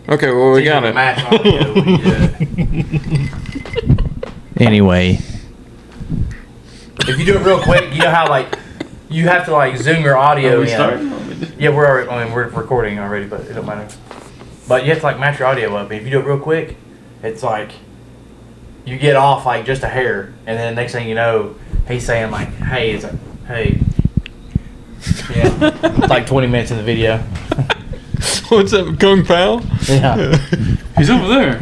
Okay, well, we got it. Match audio when you do it. Anyway. If you do it real quick, you know how like you have to like zoom your audio in. Yeah, we're recording already, but it don't matter. But you have to like match your audio up. And if you do it real quick, it's like you get off like just a hair, and then the next thing you know, he's saying like, "Hey," it's like, "Hey." Yeah, it's like 20 minutes in the video. What's up, Kung Pao? Yeah. He's over there.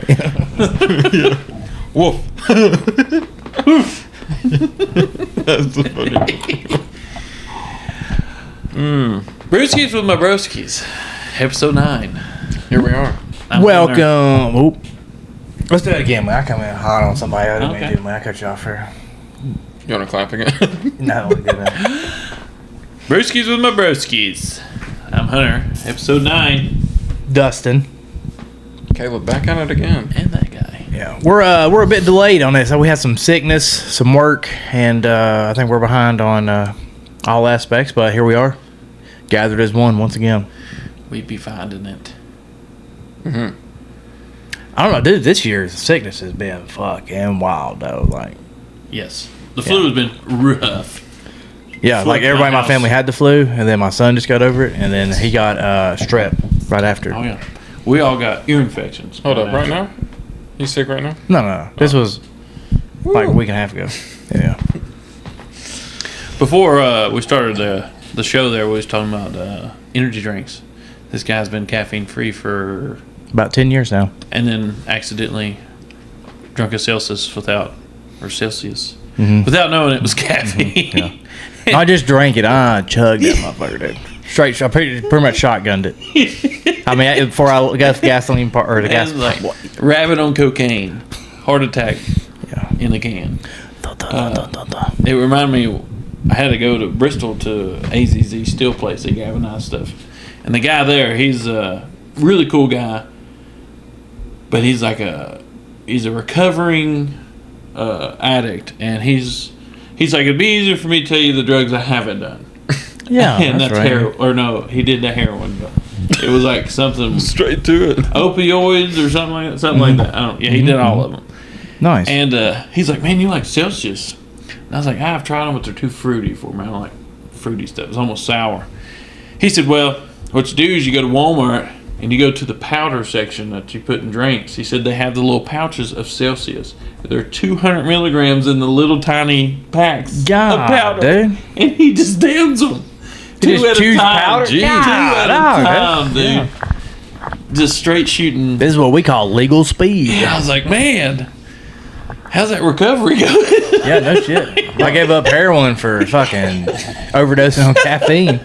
Yeah. Woof. That's the funny. Brewskis with my broskis. Episode 9. Here we are. Welcome. Oop. Let's do it again, man. I come in hot on somebody. I didn't mean Okay. to, man. I cut you off here. You want to clap again? No, we didn't. Brewskis with my broskis. I'm Hunter. Episode 9. Dustin. Caleb, back at it again. And that guy. Yeah, we're a bit delayed on this. We had some sickness, some work, and I think we're behind on all aspects. But here we are, gathered as one once again. We'd be finding it. Mm-hmm. I don't know, dude. This year's sickness has been fucking wild, though. Like, Yes. The flu has been rough. yeah, Flu like at everybody in my my family house. had the flu, and then my son just got over it, and then he got strep right after. Oh, yeah. We all got ear infections. Hold up, right now? You sick right now? No. This was like a week and a half ago. Yeah. Before we started the show there, we was talking about energy drinks. This guy's been caffeine free for... About 10 years now. And then accidentally drunk a Celsius without knowing it was caffeine. Yeah. I just drank it. I chugged that motherfucker, dude. Straight. I pretty much shotgunned it. I mean, before I got the gasoline part or the gas. And like rabbit on cocaine, heart attack Yeah. in a can. It reminded me, I had to go to Bristol to AZZ Steel Place. They galvanize stuff, and the guy there, he's a really cool guy, but he's like a recovering addict, and he's like, it'd be easier for me to tell you the drugs I haven't done. Yeah, And that's right. heroin. Or no, he did the heroin, but it was like something Straight to it. opioids or something like that. Something like that. I don't. Yeah, he did all of them. Nice. And he's like, "Man, you like Celsius?" And I was like, "I've tried them, but they're too fruity for me. I don't like fruity stuff. It's almost sour." He said, "Well, what you do is you go to Walmart and you go to the powder section that you put in drinks." He said they have the little pouches of Celsius. They're 200 milligrams in the little tiny packs of God, powder, dude. and he just downs them. He Two just at a chews time. powder? Two God, at a dog, time, dude. yeah. Just straight shooting. This is what we call legal speed. Yeah, I was like, man, how's that recovery going? Yeah, no shit. I gave up heroin for fucking overdosing on caffeine.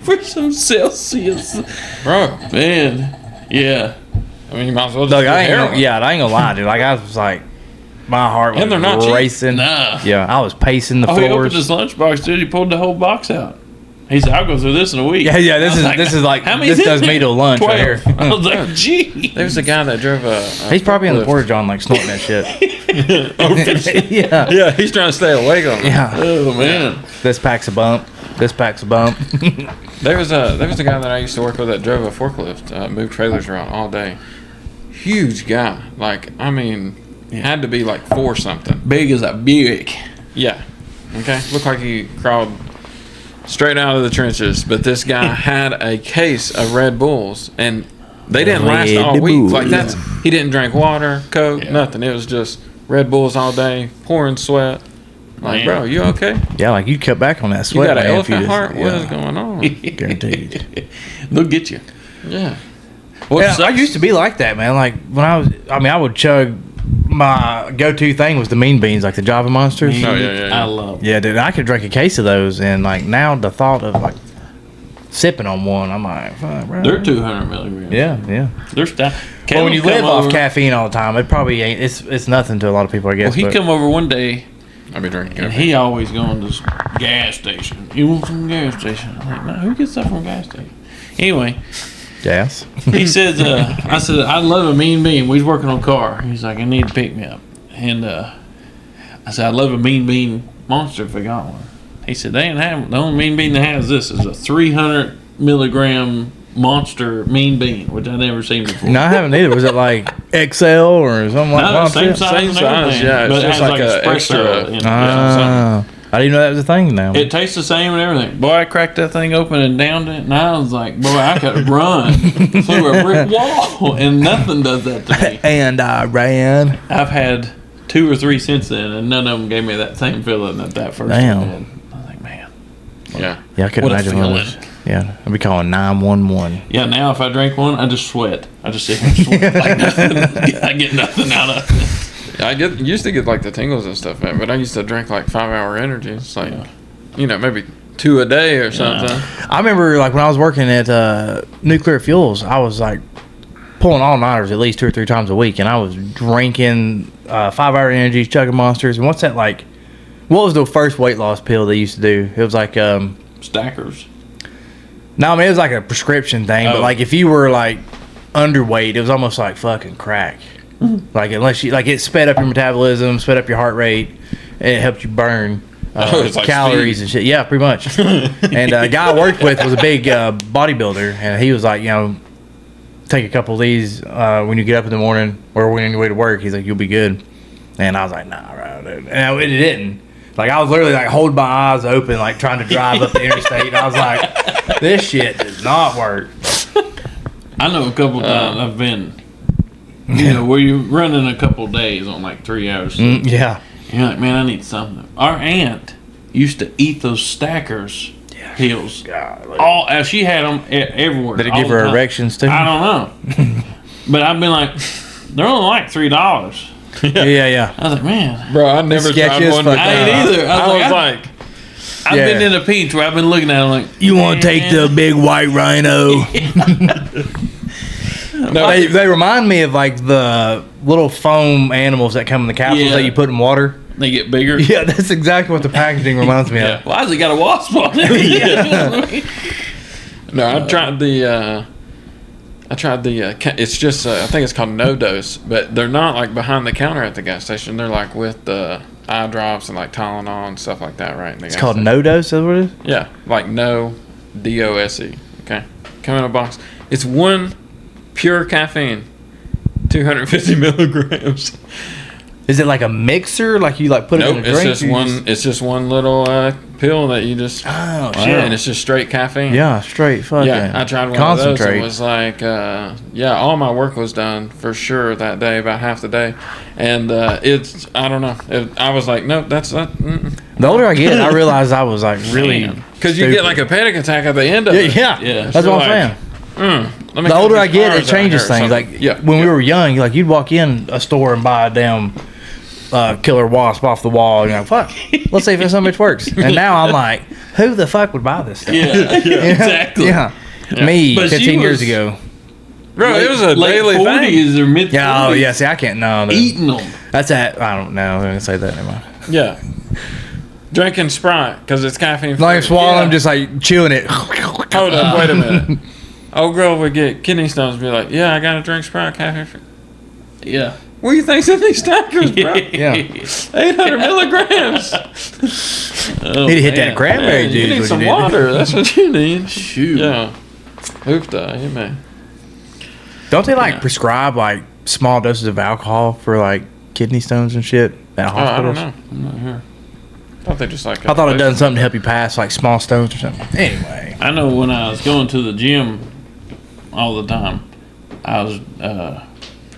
For some Celsius. Bro, Man, yeah. I mean, you might as well just Look, do I ain't heroin. gonna lie, dude. Like, I was like, my heart was And they're not cheap. racing. Nah. Yeah, I was pacing the Oh, he opened floors. his lunchbox, dude. He pulled the whole box out. He said, I'll go through this in a week. Yeah, I was this is like how many's this in does there? me to lunch 12. right here. I was like, gee. There's a guy that drove a He's probably in the forklift. porta john, like snorting that shit. yeah. Yeah, he's trying to stay awake on it. Yeah. Oh, man. This pack's a bump. This pack's a bump. There was a guy that I used to work with that drove a forklift, moved trailers around all day. Huge guy, like I mean, had to be like 4 something. Big as a Buick. Yeah. Okay. Looked like he crawled straight out of the trenches. But this guy had a case of Red Bulls, and they didn't last all Red week. Bulls. Like he didn't drink water, Coke, Yeah. nothing. It was just Red Bulls all day, pouring sweat. Like, Man. bro, you okay? Yeah, like you cut back on that You sweat. got an man, if you elephant just- heart? What yeah. is going on? Guaranteed. They'll get you. Yeah. What Yeah, I sucks- used to be like that, man. Like when I would chug. My go-to thing was the Mean Beans, like the Java Monsters. Oh, yeah. I love Yeah, dude, I could drink a case of those, and like now the thought of like sipping on one, I'm like, fuck, bro. They're 200 milligrams. Yeah. They're stuff. Well, when you live off caffeine all the time, it probably ain't. It's nothing to a lot of people, I guess. Well, he but- come over one day, I'll be drinking and coffee. he always going to this gas station. You want some gas station? I'm like, no, who gets stuff from gas station? Anyway, Gas. he says, I said, I love a Mean Bean. We was working on a car. He's like, I need to pick me up. And I said, I'd love a Mean Bean Monster if I got one. He said, they ain't have, the only Mean Bean they have is this. Is a 300 milligram Monster Mean Bean, which I never seen before. No, I haven't either. Was it like XL or something like No, that? same size. Same and size, everything, yeah, it's but it just has like a espresso extra- in it. Ah, I didn't know that was a thing now. It tastes the same and everything. Boy, I cracked that thing open and downed it, and I was like, boy, I could run through a brick wall, and nothing does that to me. And I ran. I've had 2 or 3 since then, and none of them gave me that same feeling that first Damn. one did. I was like, man. Yeah. Yeah, I couldn't What a imagine what it was. Yeah, I'd be calling 911. Yeah, now if I drink one, I just sweat. I just sit here and sweat like nothing. I get nothing out of it. I used to get like the tingles and stuff, man, but I used to drink like 5-hour energy. It's like, maybe 2 a day or something. I remember like when I was working at Nuclear Fuels, I was like pulling all-nighters at least 2 or 3 times a week, and I was drinking 5-hour energies, chugging Monsters. And what's that like? What was the first weight loss pill they used to do? It was like Stackers. no, I mean it was like a prescription thing, but Oh. like if you were like underweight, it was almost like fucking crack. Like unless you like it sped up your metabolism, sped up your heart rate, and it helped you burn It's like calories speed. and shit. Yeah, pretty much. And a guy I worked with was a big bodybuilder, and he was like, take a couple of these when you get up in the morning or when you're on your way to work. He's like, you'll be good. And I was like, nah, right, dude. And it didn't. Like I was literally like holding my eyes open, like trying to drive up the interstate. And I was like, this shit does not work. I know a couple times I've been, where you're running a couple days on like 3 hours. Yeah. You're like, man, I need something. Our aunt used to eat those Stackers pills. God, She had them everywhere. did it all give the her time. erections too? I don't know. But I've been like, they're only like $3. Yeah. I was like, man, Bro, I never sketchy tried as one. fuck. I ain't either. I was I like, I've been in a pinch where I've been looking at them like, You want to take the big white rhino? no, They remind me of like the little foam animals that come in the capsules Yeah. that you put in water. they get bigger. Yeah, that's exactly what the packaging reminds me Yeah. of. Why has it got a wasp on it? no, I tried the. It's just I think it's called No Dose, but they're not like behind the counter at the gas station. They're like with the eye drops and like Tylenol and stuff like that, right? It's called No Dose. Is that what it is? Yeah, like No DOSE. Okay, come in a box. It's one pure caffeine, 250 milligrams. Is it like a mixer? Like you like put it Nope, in a drink? it's just one little pill that you just. Oh shit! And it's just straight caffeine. Yeah, straight fucking. Yeah, I tried one of those. concentrate. It was like, all my work was done for sure that day, about half the day, and it's I don't know. I was like, nope, that's not. The older I get, I realize I was like really. Because you get like a panic attack at the end of Yeah, it. Yeah. That's what I'm Like, saying. Let me The cut older these I get, it flowers out changes here or things. something. Like when we were young, like you'd walk in a store and buy a damn killer wasp off the wall, and you're like, fuck, let's see if this some bitch works. And now I'm like, who the fuck would buy this stuff? Yeah, exactly. Yeah. Me But she 15 years was- ago. Bro, it was a late daily thing. 40s or mid 40s. Yeah, oh yeah. See, I can't. No, Eating them. that's at. I don't know. I'm gonna say that. Never mind. Yeah. Drinking Sprite because it's caffeine. Like free. swallowing, Yeah. just like chewing it. Hold up, wait a minute. Old girl would get kidney stones and be like, yeah, I gotta drink Sprite caffeine free. Yeah. What do you think's in these stackers, bro? Yeah. 800 milligrams. Oh, Need to hit man. that cranberry Man, juice. you need what some did. water. That's what you need. Shoot. Yeah. Hoopta, yeah, man. Don't they like Yeah. prescribe like small doses of alcohol for like kidney stones and shit at Oh, I don't hospitals? know. I'm not here. I thought they just like. I thought it done something to help you pass like small stones or something. Anyway, I know when I was going to the gym all the time, I was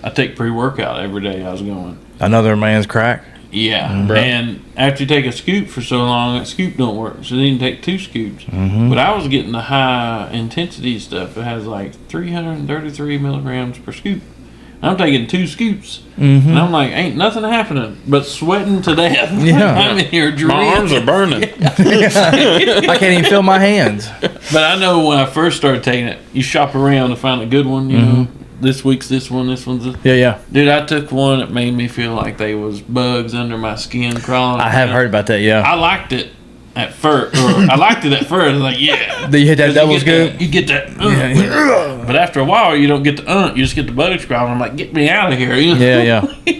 I take pre-workout every day I was going. another man's crack. Yeah. Mm-hmm. And after you take a scoop for so long, that scoop don't work. So then you take 2 scoops. Mm-hmm. But I was getting the high intensity stuff. It has like 333 milligrams per scoop. I'm taking 2 scoops. Mm-hmm. And I'm like, ain't nothing happening but sweating to death. Yeah. I'm in here dreaming. My arms are burning. I can't even feel my hands. But I know when I first started taking it, you shop around to find a good one, you know. This week's this one, this one's this. Yeah. Dude, I took one that made me feel like they was bugs under my skin crawling. I have around. heard about that. Yeah. I liked it at first. I liked it at first. I was like, yeah. Do you hit that 'Cause double you get scoop? You get that. Yeah. But after a while, you don't get the you just get the bugs crawling. I'm like, get me out of here. You know? Yeah.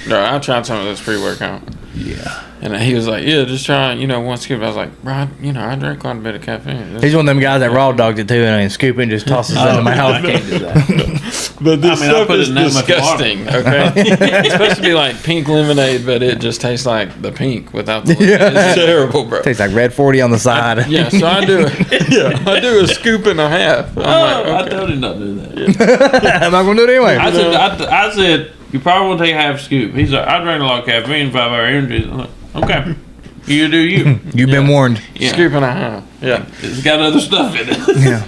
No, I tried some of this pre-workout. Yeah. And he was like, "Yeah, just try, one scoop." I was like, "Bro, I drink quite a bit of caffeine." He's one of them guys that raw dogs it too, and then scoop it and just tosses it in the mouth. I can't do that. But this I stuff put it is in that much disgusting. Okay, it's supposed to be like pink lemonade, but it just tastes like the pink without the lemonade. Yeah. It's terrible, bro. Tastes like Red 40 on the side. Yeah, so I do a scoop and a half. I'm like, I okay. told him not to do that. I'm not gonna do it anyway. I said, you probably want to take a half scoop. He's like, I drink a lot of caffeine, 5 Hour Energy. I'm like, okay, you do you. You've been warned. Yeah. Scoop and a half. Yeah. It's got other stuff in it. Yeah.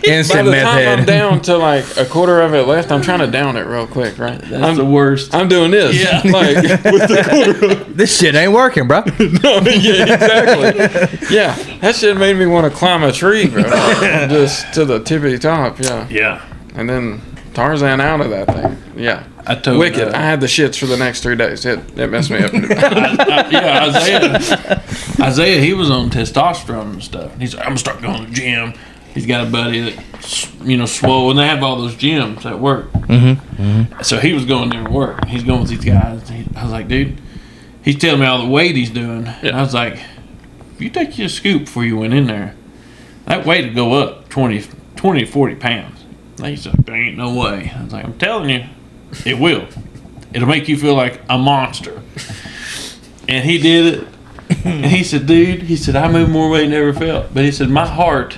Instant By the meth time head. I'm down to like a quarter of it left, I'm trying to down it real quick, right? That's the worst. I'm doing this. Yeah. Like with the quarter of This shit ain't working, bro. No, yeah, exactly. Yeah. That shit made me want to climb a tree, bro. Just to the tippy top, yeah. Yeah. And then Tarzan out of that thing. Yeah. I told Wicked. I had the shits for the next 3 days. It messed me up. Isaiah, he was on testosterone and stuff. He's like, I'm gonna start going to the gym. He's got a buddy that, swole, and they have all those gyms at work. So he was going there to work. He's going with these guys. I was like, dude, he's telling me all the weight he's doing. Yeah. And I was like, if you take your scoop before you went in there, that weight would go up 20 to 40 pounds. And he's like, there ain't no way. I was like, I'm telling you, it will. It'll make you feel like a monster. And he did it. And he said, dude, I moved more weight than I ever felt. But he said, my heart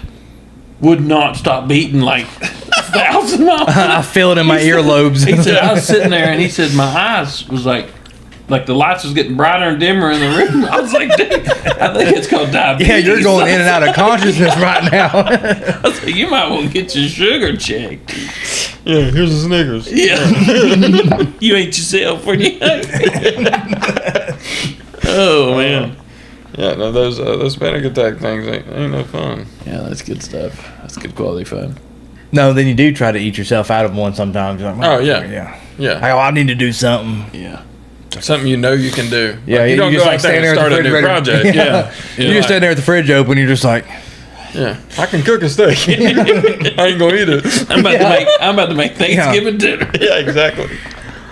would not stop beating like 1,000 miles. I feel it in my earlobes. He said, I was sitting there and he said, my eyes was like the lights was getting brighter and dimmer in the room. I was like, dude, I think it's called diabetes. Yeah, you're going in and out of consciousness right now. I was like, you might want to get your sugar checked. Yeah, here's the Snickers. Yeah. You ate yourself when you Oh, man. Yeah, no, those panic attack things ain't no fun. Yeah, that's good stuff. That's good quality fun. No, then you do try to eat yourself out of one sometimes. You're like, Oh, yeah. Yeah. Yeah. Like, I need to do something. Yeah. Something you know you can can do. Yeah, Like, you don't just go out there and start a new project. Yeah. You're just standing there with the fridge open. You're just like, Yeah. I can cook a steak. I ain't gonna eat it. I'm about to make Thanksgiving dinner. Yeah, exactly.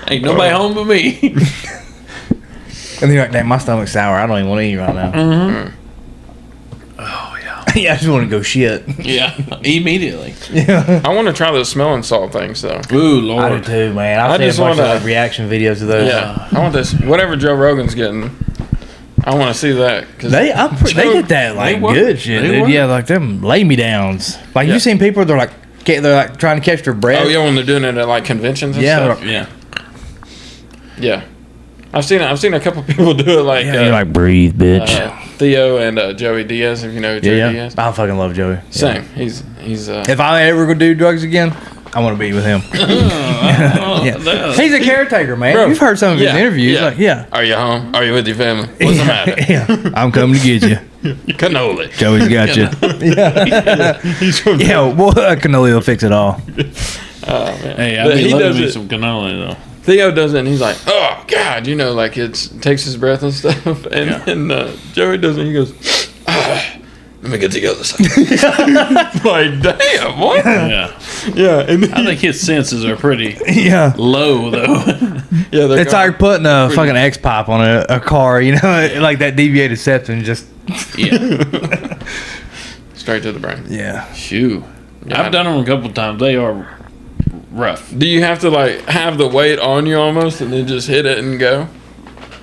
Ain't nobody home but me. and then you're like, damn, my stomach's sour. I don't even want to eat right now. Mm-hmm. Oh, yeah. Yeah, I just want to go shit. Yeah, immediately. Yeah. I want to try those smelling salt things though. Ooh, I do Lord. too, man. I I've seen just a bunch wanna- of like, reaction videos of those. Yeah. I want this. Whatever Joe Rogan's getting, I want to see that. Cause They get that like They work. good shit, They dude. work. Yeah, like them lay me downs. Like Yeah. you seen people they're like trying to catch their breath. oh yeah, when they're doing it at like conventions and Yeah, stuff. Yeah. Yeah. I've seen a couple people do it like, Yeah, you're like breathe, bitch. Theo and Joey Diaz, if you know Joey yeah, Diaz. I fucking love Joey. Same. He's If I ever go do drugs again, I want to be with him. Yeah. He's a caretaker, man. Bro, You've heard some of his yeah, interviews. yeah. Like, yeah. Are you home? Are you with your family? What's the matter? Yeah. I'm coming to get you. Cannoli. Joey's got you. He's from Yeah, well, cannoli will fix it all. Oh man. Hey, But I'd be he loving does me it. some cannoli, though. Theo does it, and he's like, "Oh God," like takes his breath and stuff. And then Joey does it. And he goes, "Let me get the other side." Like, damn, what? Yeah. Yeah, and I think his senses are pretty Yeah. low, though. yeah, they're It's gone. like putting a fucking X pipe on a car, you know, like that deviated septum just. Yeah. straight to the brain. Yeah. Shoo. Yeah. I've done them a couple times. They are rough. Do you have to like have the weight on you almost, and then just hit it and go?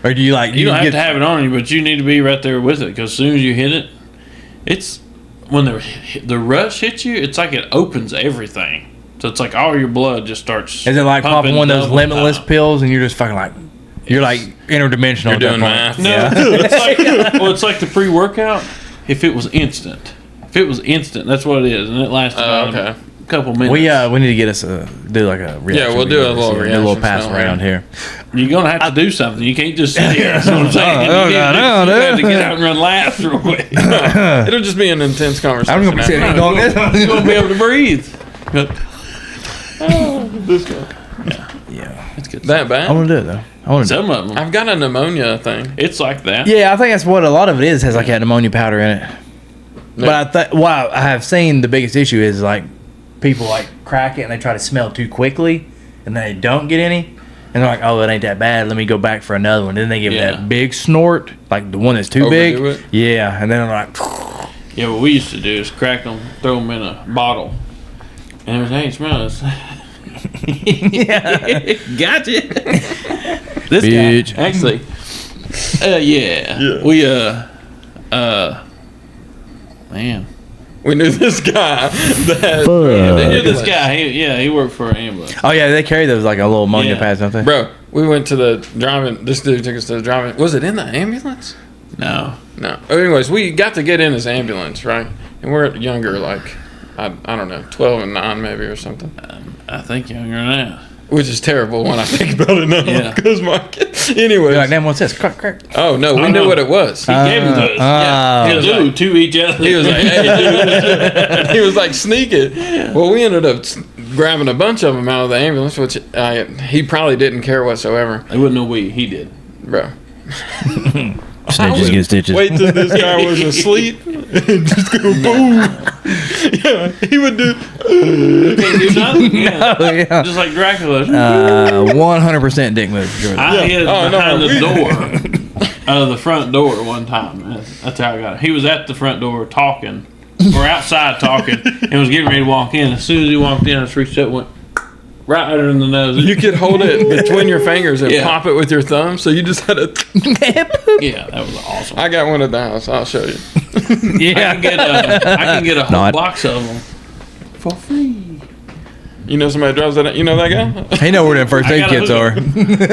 Or do you like You don't have to have it on you, but you need to be right there with it, because as soon as you hit it, it's when the rush hits you, it's like it opens everything. So it's like all your blood just starts. Is it like popping pumping one of those double limitless time. pills and you're just fucking like you're like interdimensional? You're at that doing point? math. No, Yeah. it's like the pre-workout. If it was instant, that's what it is, and it lasts about okay. a couple minutes. We need to get us do like a reaction we'll do a video. little Do a reaction little pass smell, around yeah. here. You're gonna have to do something. You can't just sit here. That's what I'm saying. No, you no, have to get out and run laps real quick. It'll just be an intense conversation. I'm gonna be sitting here after. going You won't be able to breathe. But This guy. Yeah, it's good. That bad? I want to do it though. I want to. Some of them, I've got a pneumonia thing. it's like that. Yeah, I think that's what a lot of it is. Has like that ammonia powder in it. No. But I have seen the biggest issue is like people like crack it and they try to smell too quickly and then they don't get any. And they're like, oh, it ain't that bad. Let me go back for another one. Then they give Yeah. that big snort, like the one that's too Overdo big. it? Yeah, and then I'm like, Yeah, what we used to do is crack them, throw them in a bottle, and it was, hey, smell this. Gotcha. This Bitch. guy, actually, Yeah. we man, We knew this guy that. they knew this guy. He worked for an ambulance. oh yeah, they carry those like a little ammonia Yeah. pads, don't they? Bro, we went to the drive-in. This dude took us to the drive-in. Was it in the ambulance? No, No. Anyways, we got to get in his ambulance, right? And we're younger, like, I don't know, 12 and 9 maybe or something. I think younger than that. Which is terrible when I think about it now. Yeah. Because anyways. You're like, damn, what's this? Crack, crack. Oh, no, we Oh, knew no. what it was. He gave them to us. Oh. He was Dude, like- to each other. He was like, hey, dude. He was like, sneak it. Well, we ended up grabbing a bunch of them out of the ambulance, which he probably didn't care whatsoever. They wouldn't know he did. Bro. Snitches get stitches. Wait till this guy was asleep and just go boom. Yeah, he would do. Can't do nothing. Yeah. Oh, yeah. Just like Dracula. 100% dick move. Jordan. I hid Oh, no, behind we- the door, out of the front door one time. That's how I got it. He was at the front door talking, or outside talking, and was getting ready to walk in. As soon as he walked in, I just reached up and went right under in the nose. You could hold it between your fingers and Yeah. pop it with your thumb. So you just had to. Yeah, that was awesome. I got one at the house. I'll show you. I can get a whole Not. box of them for free. You know somebody drives that? You know that guy? He know where them first I aid got a kits are.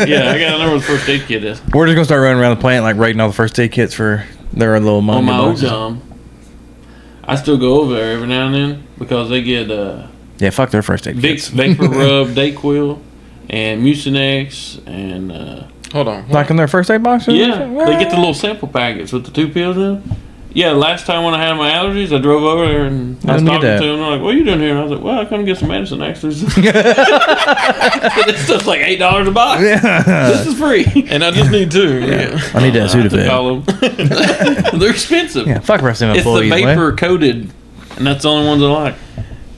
Yeah, I got to know where the first aid kit is. We're just gonna start running around the plant like rating all the first aid kits for their little On ammonia my old boxes. job, I still go over there every now and then because they get Yeah, fuck their first aid Vicks kits. Vapor Rub, Dayquil, and Mucinex, and Hold on. Like in their first aid boxes? yeah, they get the little sample packets with the 2 pills in. Yeah, last time when I had my allergies, I drove over there and I was Let me get talking that. to them. They're like, "What are you doing here?" And I was like, "Well, I come to get some medicine, actually." This stuff's like $8 a box. This is free. And I just need 2. Yeah. I need that I took Sudafed. all of them. They're expensive. Yeah, fuck the rest of them It's the employees. man. vapor coated, and that's the only ones I like.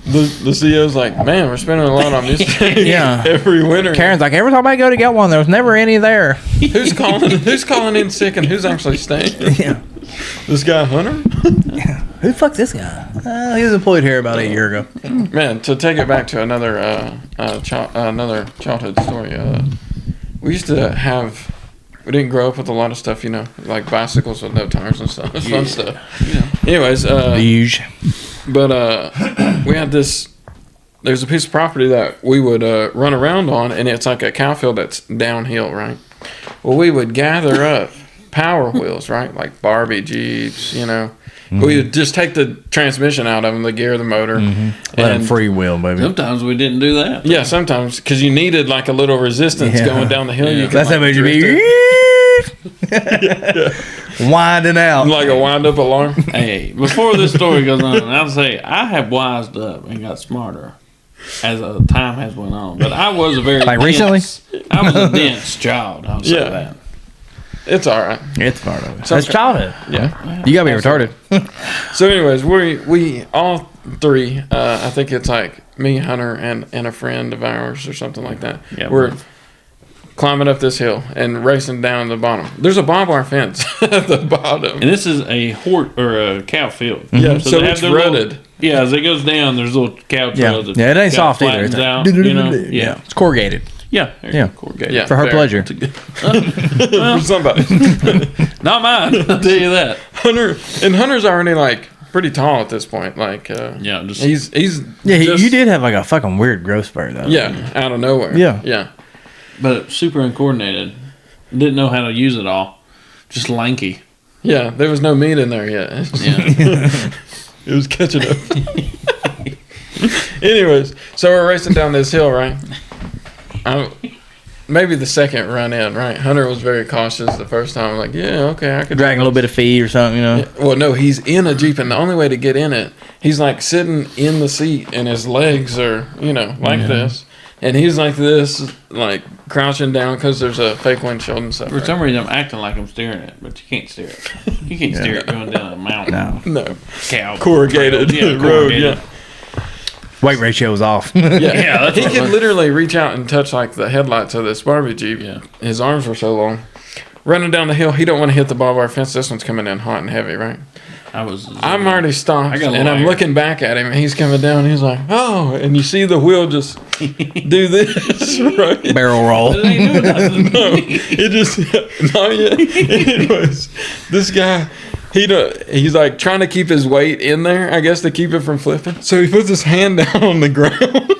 The CEO's like, man, we're spending a lot on this thing Yeah. every winter. Karen's like, every time I go to get one, there was never any there. Who's calling in sick and who's actually staying? Yeah. This guy Hunter? Who the fuck's this guy? He was employed here about a year ago. Man, to take it back to another another childhood story. We used to have. We didn't grow up with a lot of stuff, like bicycles with no tires and stuff. Fun stuff. Anyways, Huge. but we had this. There's a piece of property that we would run around on, and it's like a cow field that's downhill, right? Well, we would gather up Power Wheels, right? Like Barbie Jeeps, Mm-hmm. We would just take the transmission out of them, the gear, the motor. Let him free wheel, baby. Sometimes we didn't do that. Yeah, sometimes because you needed like a little resistance Yeah. going down the hill. Yeah. You could, That's how like, made you drift be winding out. like a wind-up alarm. Hey, before this story goes on, I'll say I have wised up and got smarter as time has went on. But I was a very Like dense, I was a dense child. I'll say Yeah. that. It's all right. It's part of it. Some- That's childhood. Yeah. You gotta be retarded. So, anyways, we all three. I think it's like me, Hunter, and a friend of ours or something like that. Yeah, We're climbing up this hill and racing down the bottom. There's a barbed wire fence at the bottom. And this is a horse or a cow field. Yeah, so they have it's their little- rutted. Yeah, as it goes down, there's little cow trails. that Yeah, it ain't kind of soft either. It's flattens like, out, yeah. It's corrugated. Yeah. Yeah. Corrugated. Yeah. For her fair. pleasure. For somebody. Not mine. I'll tell you that. Hunter's already like pretty tall at this point. Like, Yeah, just he's Yeah, just- you did have like a fucking weird growth spurt though. Yeah, out of nowhere. Yeah. Yeah. but super uncoordinated. Didn't know how to use it all. Just lanky. Yeah, there was no meat in there yet. Yeah. It was catching up. Anyways, so we're racing down this hill, right? Maybe the second run in, right? Hunter was very cautious the first time. I'm like, yeah, okay, I could. Dragging a little bit of feed or something, Yeah, well, no, he's in a Jeep, and the only way to get in it, he's like sitting in the seat, and his legs are, like this. And he's like this, like crouching down because there's a fake windshield and stuff. For some reason, I'm acting like I'm steering it, but you can't steer it. You can't steer it going down a mountain. No. No. Cow. Corrugated trail. road, yeah. Weight ratio was off. Yeah, that's he what could I'm- literally reach out and touch like the headlights of this Barbie Jeep. Yeah. His arms were so long. Running down the hill, he don't want to hit the barbed wire fence. This one's coming in hot and heavy, right? I'm already stopped, I got a and I'm liar. looking back at him, and he's coming down. And he's like, "Oh!" And you see the wheel just do this, right? Barrel roll. It ain't doing nothing. No, it just not yet. It was this guy. He's like trying to keep his weight in there, I guess, to keep it from flipping. So he puts his hand down on the ground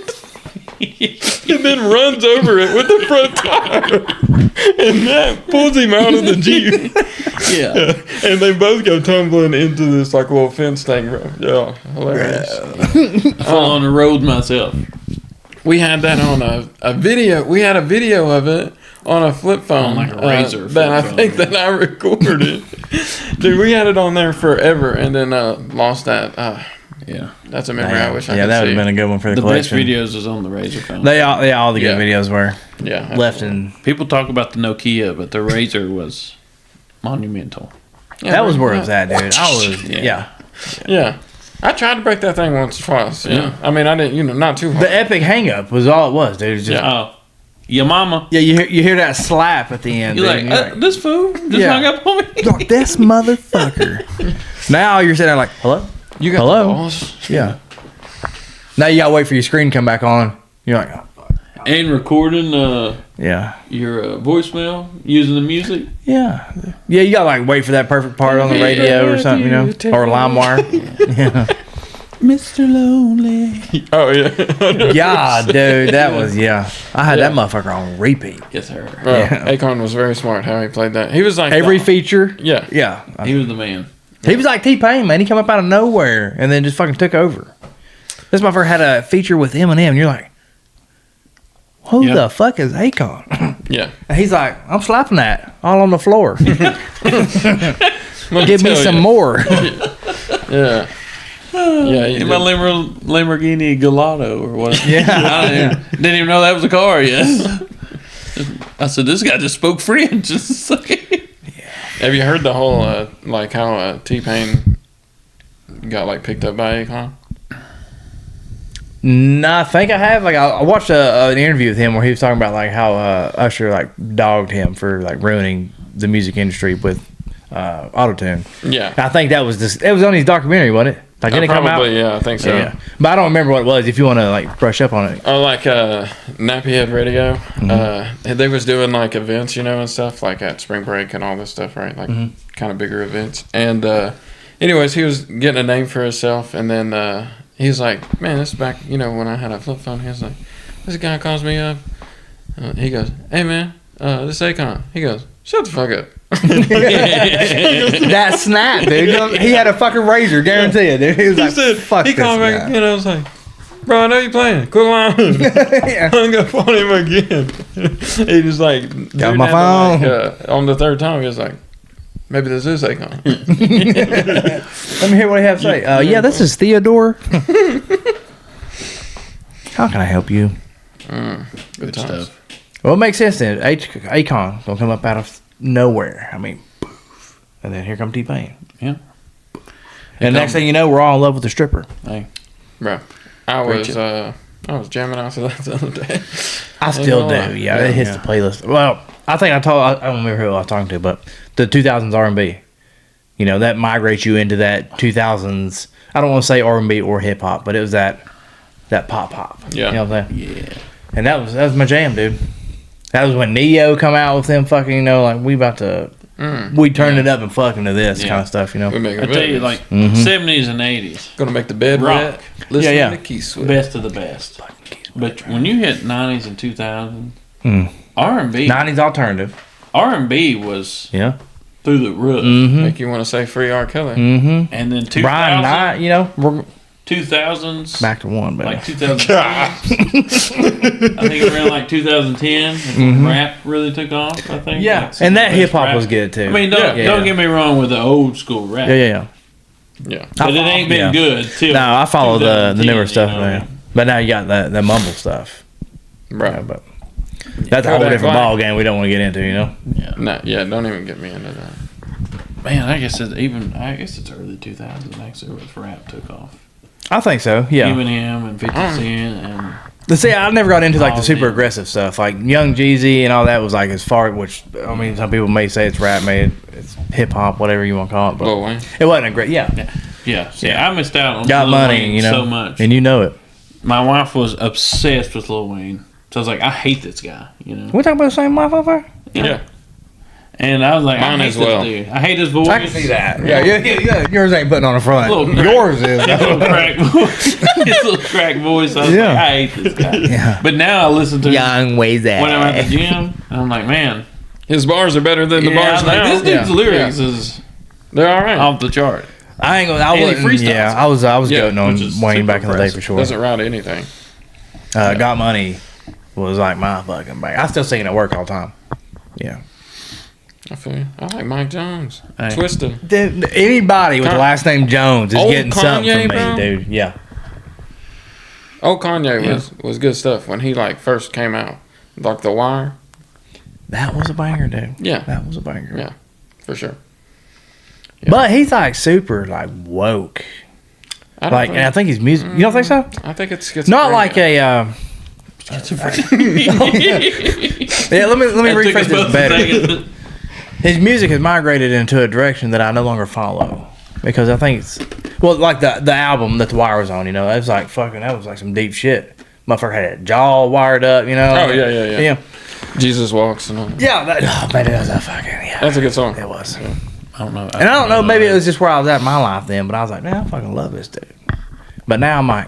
and then runs over it with the front tire, and that pulls him out of the Jeep. Yeah. And they both go tumbling into this like little fence thing. Yeah, hilarious. I fall on the road myself. We had that on a video. We had a video of it on a flip phone, On like a Razor that I flip think phone, that I recorded. Dude, we had it on there forever, and then lost that. Yeah. That's a memory I wish I Yeah, could that would see. have been a good one for the The best collection. videos is on the Razor phone. They all the good Yeah. videos were Yeah, left in. People talk about the Nokia, but the Razor was monumental. Yeah, That was where it was at, dude. I was Yeah. Yeah, I tried to break that thing once or twice. Yeah, I mean I didn't, not too hard. The epic hang up was all it was, dude. It was just, Yeah. Oh, your mama. yeah, you hear that slap at the end. You're dude, like, and you're this fool just Yeah. hung up on me. like, this motherfucker. Now you're sitting there like, hello? You got Hello? the balls. Yeah. Now you gotta wait for your screen to come back on. You're like, And recording yeah. your voicemail using the music. Yeah. Yeah, you gotta like wait for that perfect part on the radio or something, you know? Or LimeWire. Yeah. Mr. Lonely. Oh yeah. Yeah, dude, that was, yeah. I had that motherfucker on repeat. Yes, sir. Yeah. Akon was very smart how he played that. He was like Every feature. yeah. Yeah. He was the man. He was like T-Pain, man. He come up out of nowhere and then just fucking took over. This motherfucker had a feature with Eminem, and you're like, who Yeah. the fuck is Akon? Yeah. And he's like, I'm slapping that all on the floor. Let Give me tell some ya. more. Yeah. Yeah. he In my did. Lamborghini Gallardo or what? Yeah. I didn't even know that was a car yet. I said, this guy just spoke French. Have you heard the whole like how T-Pain got like picked up by Akon? No, I think I have. Like, I watched an interview with him where he was talking about like how Usher like dogged him for like ruining the music industry with autotune. Yeah. I think that was it was on his documentary, wasn't it? Like, didn't it come out? Probably, yeah, I think so. Yeah, but I don't remember what it was. If you want to like brush up on it. Oh, like Nappyhead Radio. They was doing like events, and stuff like at spring break and all this stuff, right? Like kind of bigger events. And anyways, he was getting a name for himself, and then he was like, "Man, this is back, when I had a flip phone." He was like, "This guy calls me up." He goes, "Hey, man, this is Akon." He goes, "Shut the fuck up." That snap, dude. He had a fucking razor, guarantee it, dude. He was He like, said, fuck he this called back guy. again. I was like, "Bro, I know you playing. Quit lying." Yeah. Hung up on him again. He just like Got dude my had to, phone. like, on the third time, he was like, "Maybe this is Akon." Let me hear what he had to say. Yeah, this is Theodore. How can I help you? Good times. Well, it makes sense then. Akon gonna come up out of nowhere. I mean, poof. And then here come T-Pain. Yeah. And next thing you know, we're all in love with the stripper. Hey, Bro, I Reach was jamming out to that the other day. I still do. gonna lie. Yeah, it hits the playlist. Well, I think I don't remember who I was talking to, but the 2000s R&B. That migrates you into that 2000s. I don't want to say R&B or hip hop, but it was that pop. Yeah. You know what I'm saying? yeah. And that was my jam, dude. That was when Neo come out with them fucking, like we about to, we turned it up and fucking to this Yeah. kind of stuff, We make I tell you, like Mm-hmm. 70s and 80s, gonna make the bed Rock. wet. Listen Yeah. to Key Swift. best of the best. But when you hit 90s and 2000s, Mm. R&B, 90s alternative. R&B was Yeah. through the roof. Mm-hmm. Make you want to say free R. Kelly. Mm-hmm. And then 2000, Brian Knight, we're 2000s, back to one, like baby. 2000. I think around like 2010, is when rap really took off. I think. Yeah, Like, some and of that the best hip hop rap. was good too. I mean, don't Yeah. get me wrong with the old school rap. yeah. Yeah. But it ain't been Yeah. good till. No, I follow the 2010, newer stuff, you know what I man. mean? But now you got the mumble stuff. Bro. Yeah, but that's a whole Kodak different Black. ball game we don't want to get into, Yeah. No, yeah, don't even get me into that. Man, I guess it's early 2000s actually was rap took off. I think so. Yeah. Eminem and 50 Cent and. But see, I never got into like the Oh, super man. aggressive stuff. Like Young Jeezy and all that was like as far, which I mean, some people may say it's rap, it's hip hop, whatever you want to call it. But Lil Wayne. it wasn't a great. Yeah. Yeah. See, I missed out on Got Lil money, Wayne you know, so much. and you know it. My wife was obsessed with Lil Wayne. So I was like, I hate this guy, you know. We talking about the same motherfucker? Yeah. And I was like, Mine I hate as this well. dude. I hate his voice. I can see that. Yeah. Yours ain't putting on the front. Little crack. Yours is. His little crack voice. His little crack voice. I was Yeah. like, I hate this guy. Yeah. But now I listen to him Young Ways when I'm at the gym. And I'm like, man. His bars are better than the Yeah, bars I'm like, now. this dude's Yeah. lyrics is They're all right. off the chart. I ain't gonna. I And he wasn't. freestyles. Yeah, I was Yeah, goating on which is Wayne super back in the day impressive. for sure. Doesn't write anything. Got Money was like my fucking bang. I still sing it at work all the time. Yeah. I feel you. I like Mike Jones. Hey. Twisted. Anybody with the last name Jones is Old getting something Kanye, from me, bro? dude. Yeah. Oh, Kanye was good stuff when he like first came out. Like The Wire. That was a banger, dude. Yeah. That was a banger. Yeah. For sure. Yeah. But he's like super like woke. I don't Like, think- and I think his music. You don't think so? I think it's Not like a. Yeah. Let me rephrase this better. His music has migrated into a direction that I no longer follow because I think it's like the album that The Wire was on. You know, that was like fucking. That was like some deep shit. Motherfucker had a jaw wired up. You know. Oh, yeah. Yeah. Jesus Walks and all that. Yeah. Oh man, that was a fucking. Yeah. That's a good song. It was. I don't know. And I don't know, maybe it was just where I was at in my life then, but I was like, man, I fucking love this dude. But now I'm like,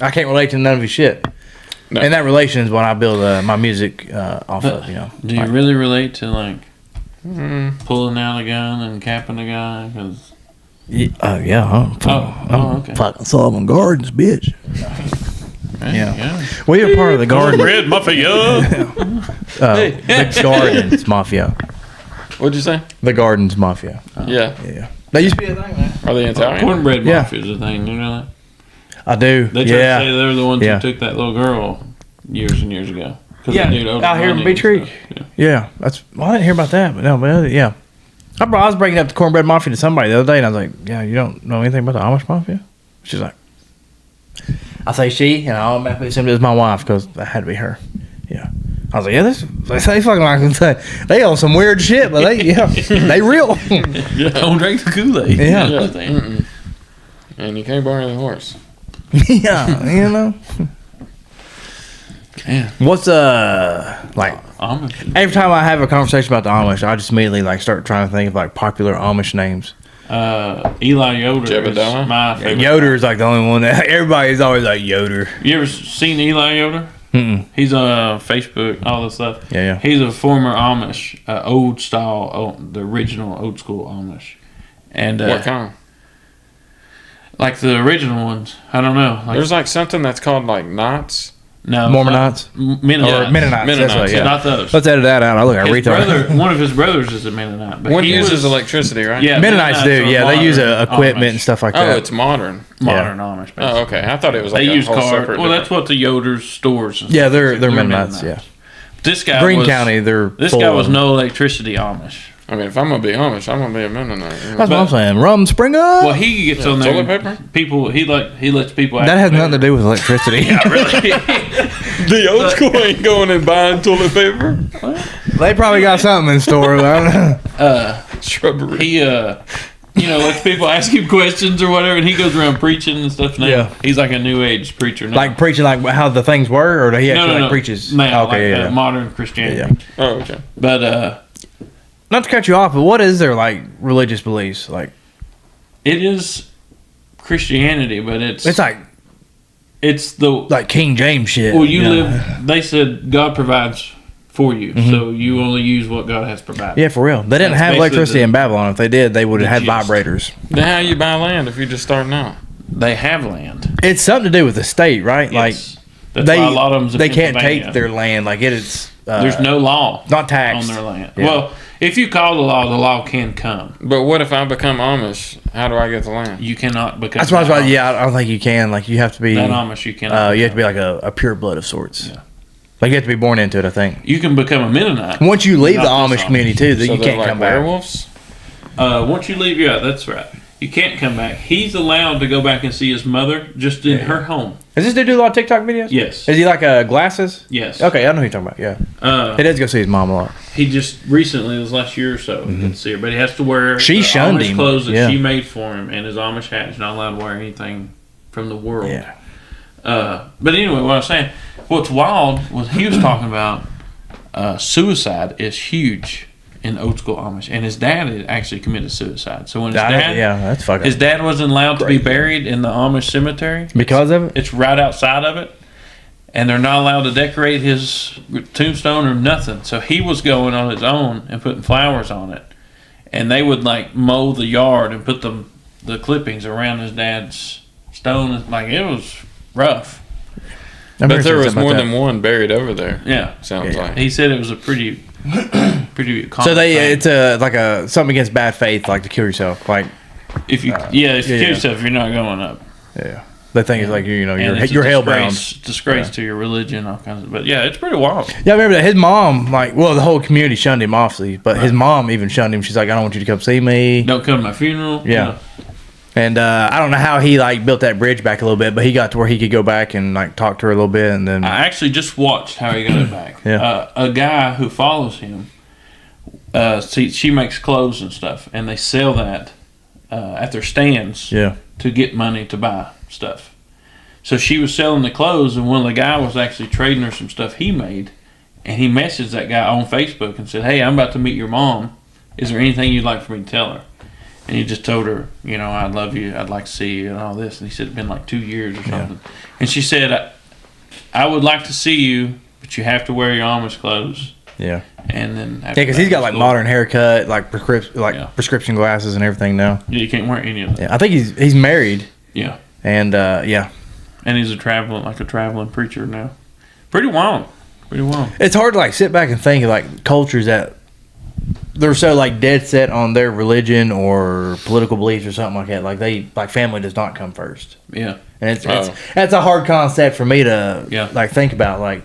I can't relate to none of his shit. No. And that relation is what I build my music off of, you know. Do you Like, really relate to like pulling out a gun and capping a guy? Cause yeah. okay. Fucking Sullivan Gardens, bitch. Yeah. We are part of the Garden. Red Mafia. The Gardens Mafia. What'd you say? The Gardens Mafia. Yeah. Yeah. That used to be a thing, man. Are they Italian? Cornbread Yeah. Mafia is a thing. You know that? I do. They try to say they're the ones Yeah. who took that little girl years and years ago. 'Cause Yeah, the dude owed out here in money Beach and Creek. stuff. Yeah, that's. Well, I didn't hear about that, but no, but yeah. I was bringing up the Cornbread Mafia to somebody the other day, and I was like, "Yeah, you don't know anything about the Amish Mafia?" She's like, "I say she," and I automatically assumed it was my wife because that had to be her. Yeah, I was like, "Yeah, they fucking like they own some weird shit, but they real." Yeah. Don't drink the Kool-Aid. Yeah. You know what I'm saying? Mm-mm. And you can't borrow the horse. Yeah, you know. Yeah. What's like? Amish. Every time I have a conversation about the Amish, I just immediately like start trying to think of like popular Amish names. Eli Yoder Jebediah? is my favorite. Yoder is like the only one that everybody's always like Yoder. You ever seen Eli Yoder? Mm-mm. He's on Facebook, all this stuff. Yeah. He's a former Amish, old style, the original old school Amish. And What kind? like the original ones, I don't know. Like, There's like something that's called like knots. no Mormonites? Mennonites. Or Mennonites. That's Mennonites, right, yeah. Not those. Let's edit that out. I look like a His retard. brother, one of his brothers is a Mennonite. But One he uses was, electricity, right? Yeah, Mennonites do. are Yeah, they use modern equipment Amish. and stuff like Oh, that. it's modern. Modern Amish. Basically. Oh, okay. I thought it was like They a use whole cars. separate. Well, that's what the Yoder's stores. And Yeah, stuff they're is. Mennonites. Yeah, This guy Greene was, County. They're This full guy was of- no electricity Amish. I mean, if I'm gonna be Amish, I'm gonna be a Mennonite. You know? That's what I'm saying. Rum spring up. Well, he gets on there. Toilet paper? People, he lets people. that has nothing to do with electricity. The old school ain't going and buying toilet paper. They probably got something in store. I don't know. Shrubbery. He, lets people ask him questions or whatever, and he goes around preaching and stuff. Now. Yeah. He's like a new age preacher now. Like preaching like how the things were, or he actually like preaches. Now, Okay, like yeah. modern Christianity. Yeah. Oh, okay. But Not to cut you off, but what is their like religious beliefs? Like it is Christianity, but it's the like King James shit. well, you know? live. They said God provides for you, so you only use what God has provided. Yeah, for real. They didn't That's have basically electricity in Babylon. If they did, they would have had the gist. vibrators. Then how you buy land if you're just starting out? They have land. It's something to do with the state, right? Like That's they why a lot of them's in they can't Pennsylvania. take their land. Like it is. There's no law not taxed on their land. Yeah. Well, if you call the law can come. But what if I become Amish? How do I get the land? You cannot become. That's what I was that about. Amish. Yeah, I don't think you can. Like you have to be. That Amish you cannot. You have to be like a pure blood of sorts. Yeah. Like you have to be born into it. I think. You can become a Mennonite. Once you leave the Not this Amish community too, that So you they're can't like come back. werewolves? Once you leave, yeah, that's right. You can't come back. He's allowed to go back and see his mother just in her home. Does this dude do a lot of TikTok videos? Yes. Is he like glasses? Yes. Okay, I know who you're talking about. Yeah. He does go see his mom a lot. He just recently, this last year or so, didn't see her, but he has to wear She the shunned Amish him. clothes that Yeah. she made for him, and his Amish hat. He's not allowed to wear anything from the world. Yeah. But anyway, what I was saying, what's wild was he was talking about suicide is huge in old school Amish, and his dad had actually committed suicide. So when his dad, that's fucking. his dad wasn't allowed to be buried in the Amish cemetery because of it. It's right outside of it, and they're not allowed to decorate his tombstone or nothing. So he was going on his own and putting flowers on it, and they would like mow the yard and put the clippings around his dad's stone. Like it was rough. But there was more than one buried over there. Yeah, sounds like. He said it was a pretty common So thing. it's like something against bad faith, like to kill yourself, like if you if you kill yourself, you're not going up. Yeah, the thing is like you're it's you're a hellbound. disgrace to your religion, all kinds of. But yeah, it's pretty wild. Yeah, I remember that his mom, like, well, the whole community shunned him, obviously, but his mom even shunned him. She's like, I don't want you to come see me. Don't come to my funeral. Yeah. And I don't know how he like built that bridge back a little bit, but he got to where he could go back and like talk to her a little bit, and then I actually just watched how he got it back. Yeah. A guy who follows him, she makes clothes and stuff, and they sell that at their stands to get money to buy stuff. So she was selling the clothes, and one of the guys was actually trading her some stuff he made, and he messaged that guy on Facebook and said, "Hey, I'm about to meet your mom. Is there anything you'd like for me to tell her?" And he just told her, I love you, I'd like to see you, and all this. And he said, it's been like 2 years or something. Yeah. And she said, I would like to see you, but you have to wear your Amish clothes. Yeah. And then because he's got like modern haircut, like prescription glasses and everything now. Yeah, you can't wear any of that. Yeah, I think he's married. Yeah. And and he's a traveling preacher now. Pretty wild. It's hard to like sit back and think of like cultures that they're so like dead set on their religion or political beliefs or something like that. Like family does not come first. Yeah. And it's that's a hard concept for me to like think about. Like,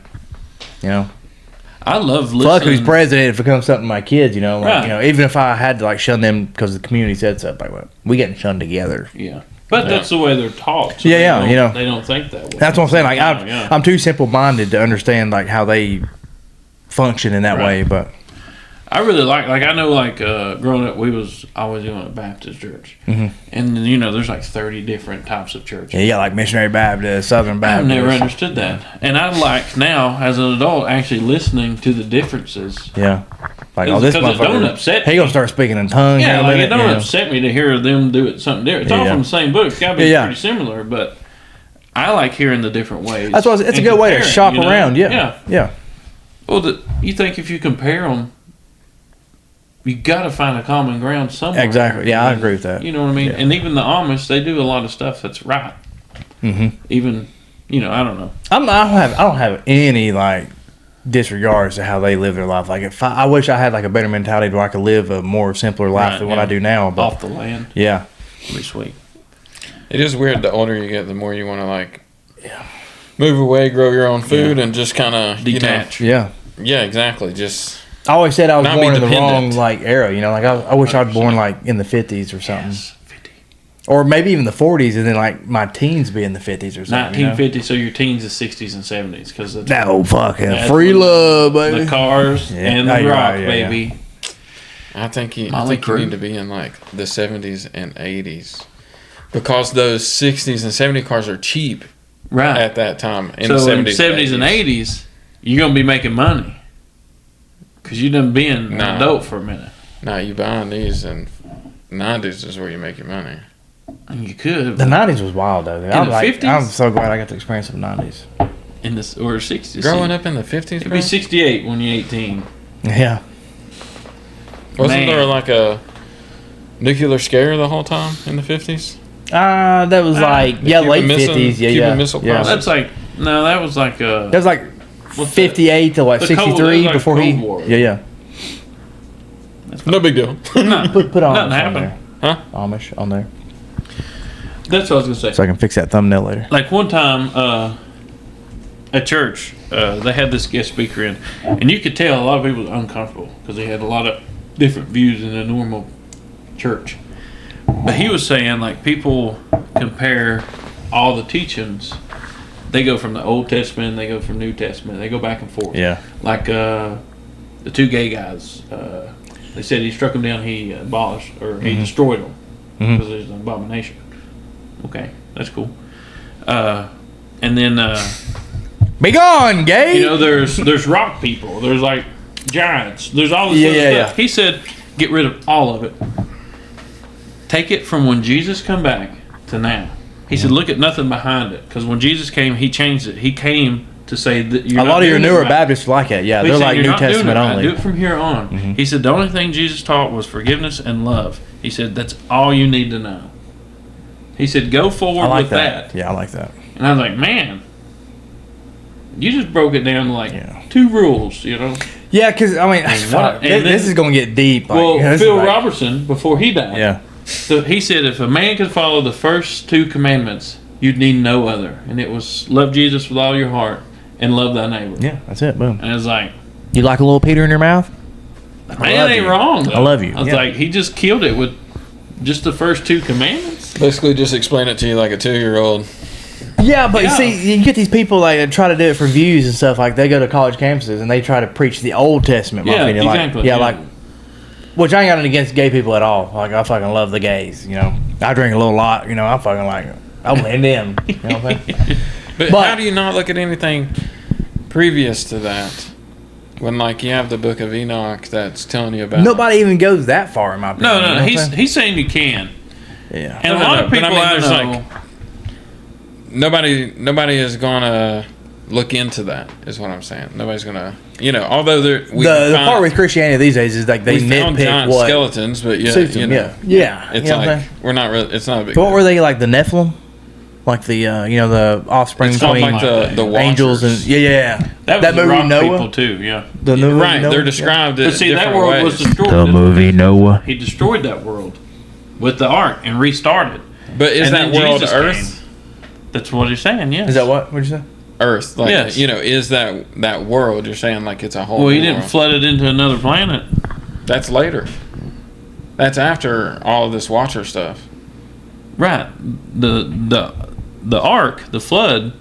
I love listening. Fuck who's president if it becomes something to my kids. Right. Even if I had to like shun them because the community said so, like, well, we getting shunned together. Yeah. But that's the way they're taught. So they don't think that way. That's what I'm saying. Like I'm too simple minded to understand like how they function in that way, but. I really I know growing up we was always going to Baptist church, and there's like 30 different types of churches. Yeah, you got like Missionary Baptist, Southern Baptist. I've never understood that, and I like now as an adult actually listening to the differences. Yeah, like this motherfucker. Don't upset me. He gonna start speaking in tongues. Yeah, like it don't upset me to hear them do it something different. It's all from the same book. It's got to be pretty similar, but I like hearing the different ways. That's why it's a good way to shop around. Yeah. Well, you think if you compare them. You got to find a common ground somewhere. Exactly. Yeah, I agree with that. You know what I mean? Yeah. And even the Amish, they do a lot of stuff that's right. Mm-hmm. Even, I don't know. I don't have any like disregards to how they live their life. Like I wish I had like a better mentality where I could live a more simpler life than what I do now. But, off the land. Yeah. It'd be sweet. It is weird. The older you get, the more you want to move away, grow your own food, and just kind of detach. Yeah, exactly. Just. I always said I was born in the wrong like era, Like I wish I was born like in the 50s or something, 50. Or maybe even the 40s, and then like my teens be in the 50s or something. 1950, so your teens is 60s and 70s, because that old fucking free love, baby. The cars and the rock, baby. I think you need to be in like the 70s and 80s, because those 60s and 70 cars are cheap, right? At that time, in the 70s and 80s, you're gonna be making money. Because you done been an adult for a minute. You buying these, and 90s is where you make your money. And you could. The 90s was wild, though. In the 50s? I'm so glad I got to experience the 90s. Or 60s. Growing up in the 50s, It'd be 68 when you're 18. Yeah. Wasn't there like a nuclear scare the whole time in the 50s? That was late 50s. Cuban Missile Crisis. That's like, no, that was like that was like 58 to 63 before he. War. Yeah. No big deal. No, put Amish on happened. there. Huh? Amish on there. That's what I was gonna say. So I can fix that thumbnail later. Like one time at church, they had this guest speaker in, and you could tell a lot of people were uncomfortable because they had a lot of different views in a normal church. But he was saying, like, people compare all the teachings. They go from the Old Testament, they go from New Testament, they go back and forth. Yeah. Like the two gay guys, they said he struck them down, he abolished, or he destroyed them because it's an abomination. Okay, that's cool. And then be gone, gay. you know, there's rock people, there's like giants, there's all this other stuff. He said, get rid of all of it. Take it from when Jesus come back to now. He said, look at nothing behind it, because when Jesus came, he changed it. He came to say that you're a lot of your newer Baptists like it. Yeah, they're like New Testament only. Do it from here on. He said the only thing Jesus taught was forgiveness and love. He said that's all you need to know. He said go forward with that. Yeah, I like that. And I was like, man, you just broke it down to like 2 rules, you know? Yeah, because I mean, this is going to get deep. Like, well, Phil Robertson, before he died, yeah. So he said, if a man could follow the first 2 commandments, you'd need no other. And it was love Jesus with all your heart and love thy neighbor. Yeah, that's it. Boom. And I was like, you like a little Peter in your mouth? Man, ain't wrong. Though. I love you. I was like, he just killed it with just the first 2 commandments. Basically, just explain it to you like a 2-year-old. Yeah, but you see, you get these people like that try to do it for views and stuff. Like they go to college campuses and they try to preach the Old Testament. Yeah, opinion. exactly. Like, which I ain't got anything against gay people at all. Like I fucking love the gays. You know, I drink a little lot. You know, I fucking like it. I blend in. You know what I'm saying? But how do you not look at anything previous to that? When like you have the Book of Enoch that's telling you about. Nobody even goes that far in my opinion. No, you know he's saying you can. Yeah. And a lot of people I know. Like, nobody is gonna look into that. Is what I'm saying. Nobody's gonna, although the part with Christianity these days is like they found nitpick giant what skeletons, but yeah. It's like we're not really. It's not a big. So what were they like the Nephilim? Like the the offspring between like the angels and that movie rock Noah people too. Yeah, the movie right. Noah? They're described. But see, that world was destroyed. The movie Noah. He destroyed that world with the ark and restarted. But is that world Earth? Came. That's what he's saying. Yes. Is that what? What'd you say? Earth. Like, yes. Is that world? You're saying like it's a whole. Well, he didn't world. flood it into another planet. That's later. That's after all of this Watcher stuff. Right. The ark, the flood,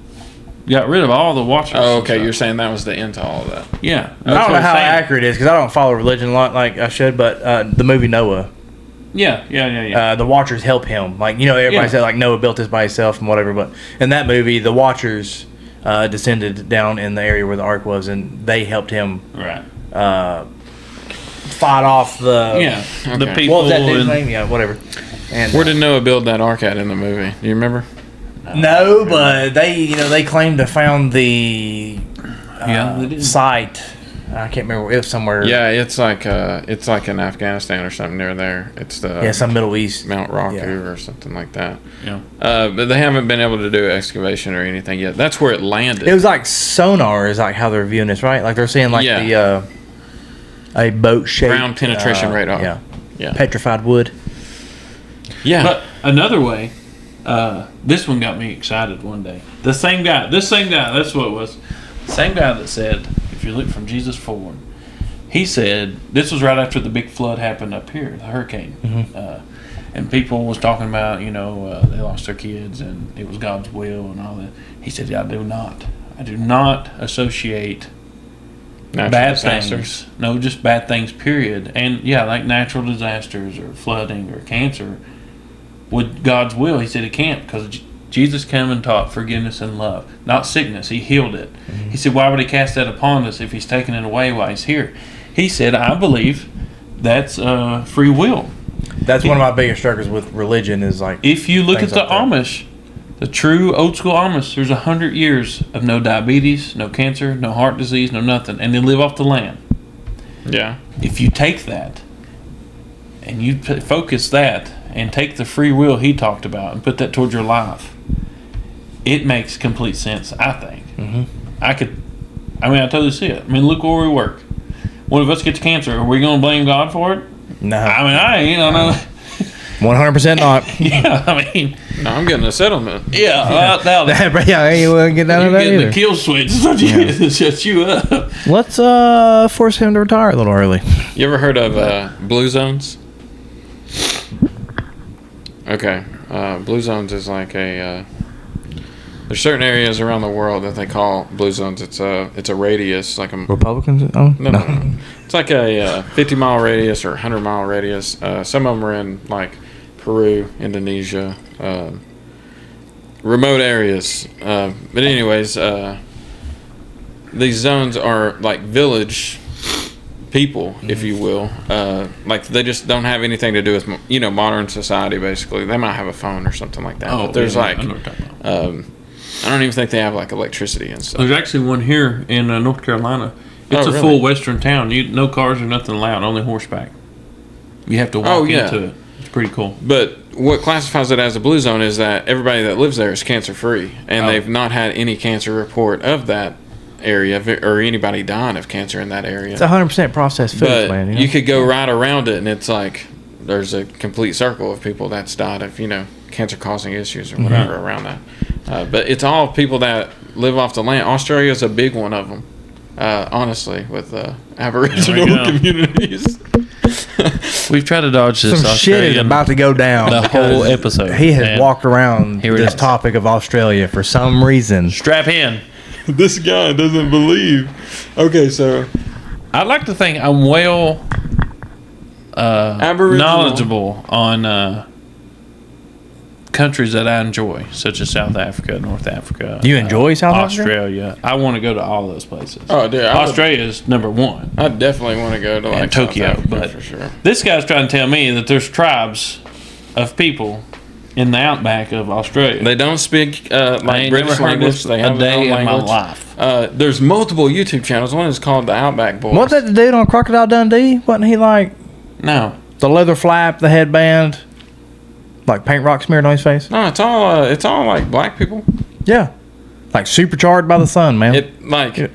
got rid of all the Watchers. Oh, okay. You're saying that was the end to all of that. Yeah. I don't know how accurate it is because I don't follow religion a lot like I should, but the movie Noah. Yeah. The Watchers help him. Like, everybody said like Noah built this by himself and whatever, but in that movie, the Watchers descended down in the area where the ark was, and they helped him fight off the the people. What was that dude's name? Yeah, whatever. And where did Noah build that ark at in the movie? Do you remember? No, but they claimed to found the site. I can't remember. It was somewhere. Yeah, it's like in Afghanistan or something near there. It's some Middle East Mount Raku or something like that. Yeah. But they haven't been able to do excavation or anything yet. That's where it landed. It was like sonar is like how they're viewing this, right? Like they're seeing like the a boat shape ground penetration radar. Yeah. Petrified wood. Yeah. But another way, this one got me excited one day. This same guy, that's what it was. Same guy that said, if you look from Jesus forward, he said, this was right after the big flood happened up here, the hurricane. Mm-hmm. And people was talking about, they lost their kids and it was God's will and all that. He said, I do not associate bad things. No, just bad things, period. And like natural disasters or flooding or cancer with God's will. He said it can't because Jesus came and taught forgiveness and love, not sickness. He healed it. Mm-hmm. He said, why would he cast that upon us if he's taking it away while he's here? He said, I believe that's free will. That's one of my biggest struggles with religion is like... If you look at the Amish, the true old school Amish, there's 100 years of no diabetes, no cancer, no heart disease, no nothing, and they live off the land. Yeah. If you take that and you focus that and take the free will he talked about and put that towards your life, it makes complete sense, I think. Mm-hmm. I totally see it. Look where we work. One of us gets cancer. Are we going to blame God for it? No. I ain't. I know. 100% not. Yeah, No, I'm getting a settlement. Yeah. You wouldn't get down to that getting either. the kill switch. It shuts you up. Let's force him to retire a little early. You ever heard of blue zones? Okay. Blue zones is like a. There's certain areas around the world that they call blue zones. It's a radius, like a Republicans? Oh no. It's like a 50-mile radius or 100-mile radius. Some of them are in like Peru, Indonesia, remote areas. But anyways, these zones are like village people, if you will. Like they just don't have anything to do with modern society. Basically, they might have a phone or something like that. But there's I know what you're talking about. I don't even think they have like electricity and stuff. There's actually one here in North Carolina. It's a really? full western town. No cars or nothing allowed, only horseback. You have to walk into it. It's pretty cool. But what classifies it as a blue zone is that everybody that lives there is cancer free, and they've not had any cancer report of that area or anybody dying of cancer in that area. It's 100% processed food, But man. you could go right around it, and it's like there's a complete circle of people that's died of cancer causing issues or whatever around that. But it's all people that live off the land. Australia is a big one of them, honestly, with Aboriginal communities. We've tried to dodge this. Some shit is about to go down. The whole episode. He has walked around Here it this is. topic of Australia for some reason. Strap in. This guy doesn't believe. Okay, so I'd like to think I'm well Aboriginal. knowledgeable on countries that I enjoy, such as South Africa, North Africa. You enjoy South Africa? Australia. I want to go to all those places. Oh, dude, Australia is number one. I definitely want to go to like Tokyo, South Africa but for sure. This guy's trying to tell me that there's tribes of people in the outback of Australia. They don't speak I like ain't British never heard language. this They have a their own day in my language. life. There's multiple YouTube channels. One is called the Outback Boys. Wasn't that the dude on Crocodile Dundee? Wasn't he like No. the leather flap, the headband, like paint rock smeared on his face? No, it's all like black people. Yeah. Like supercharged by the sun, man. It like Yeah.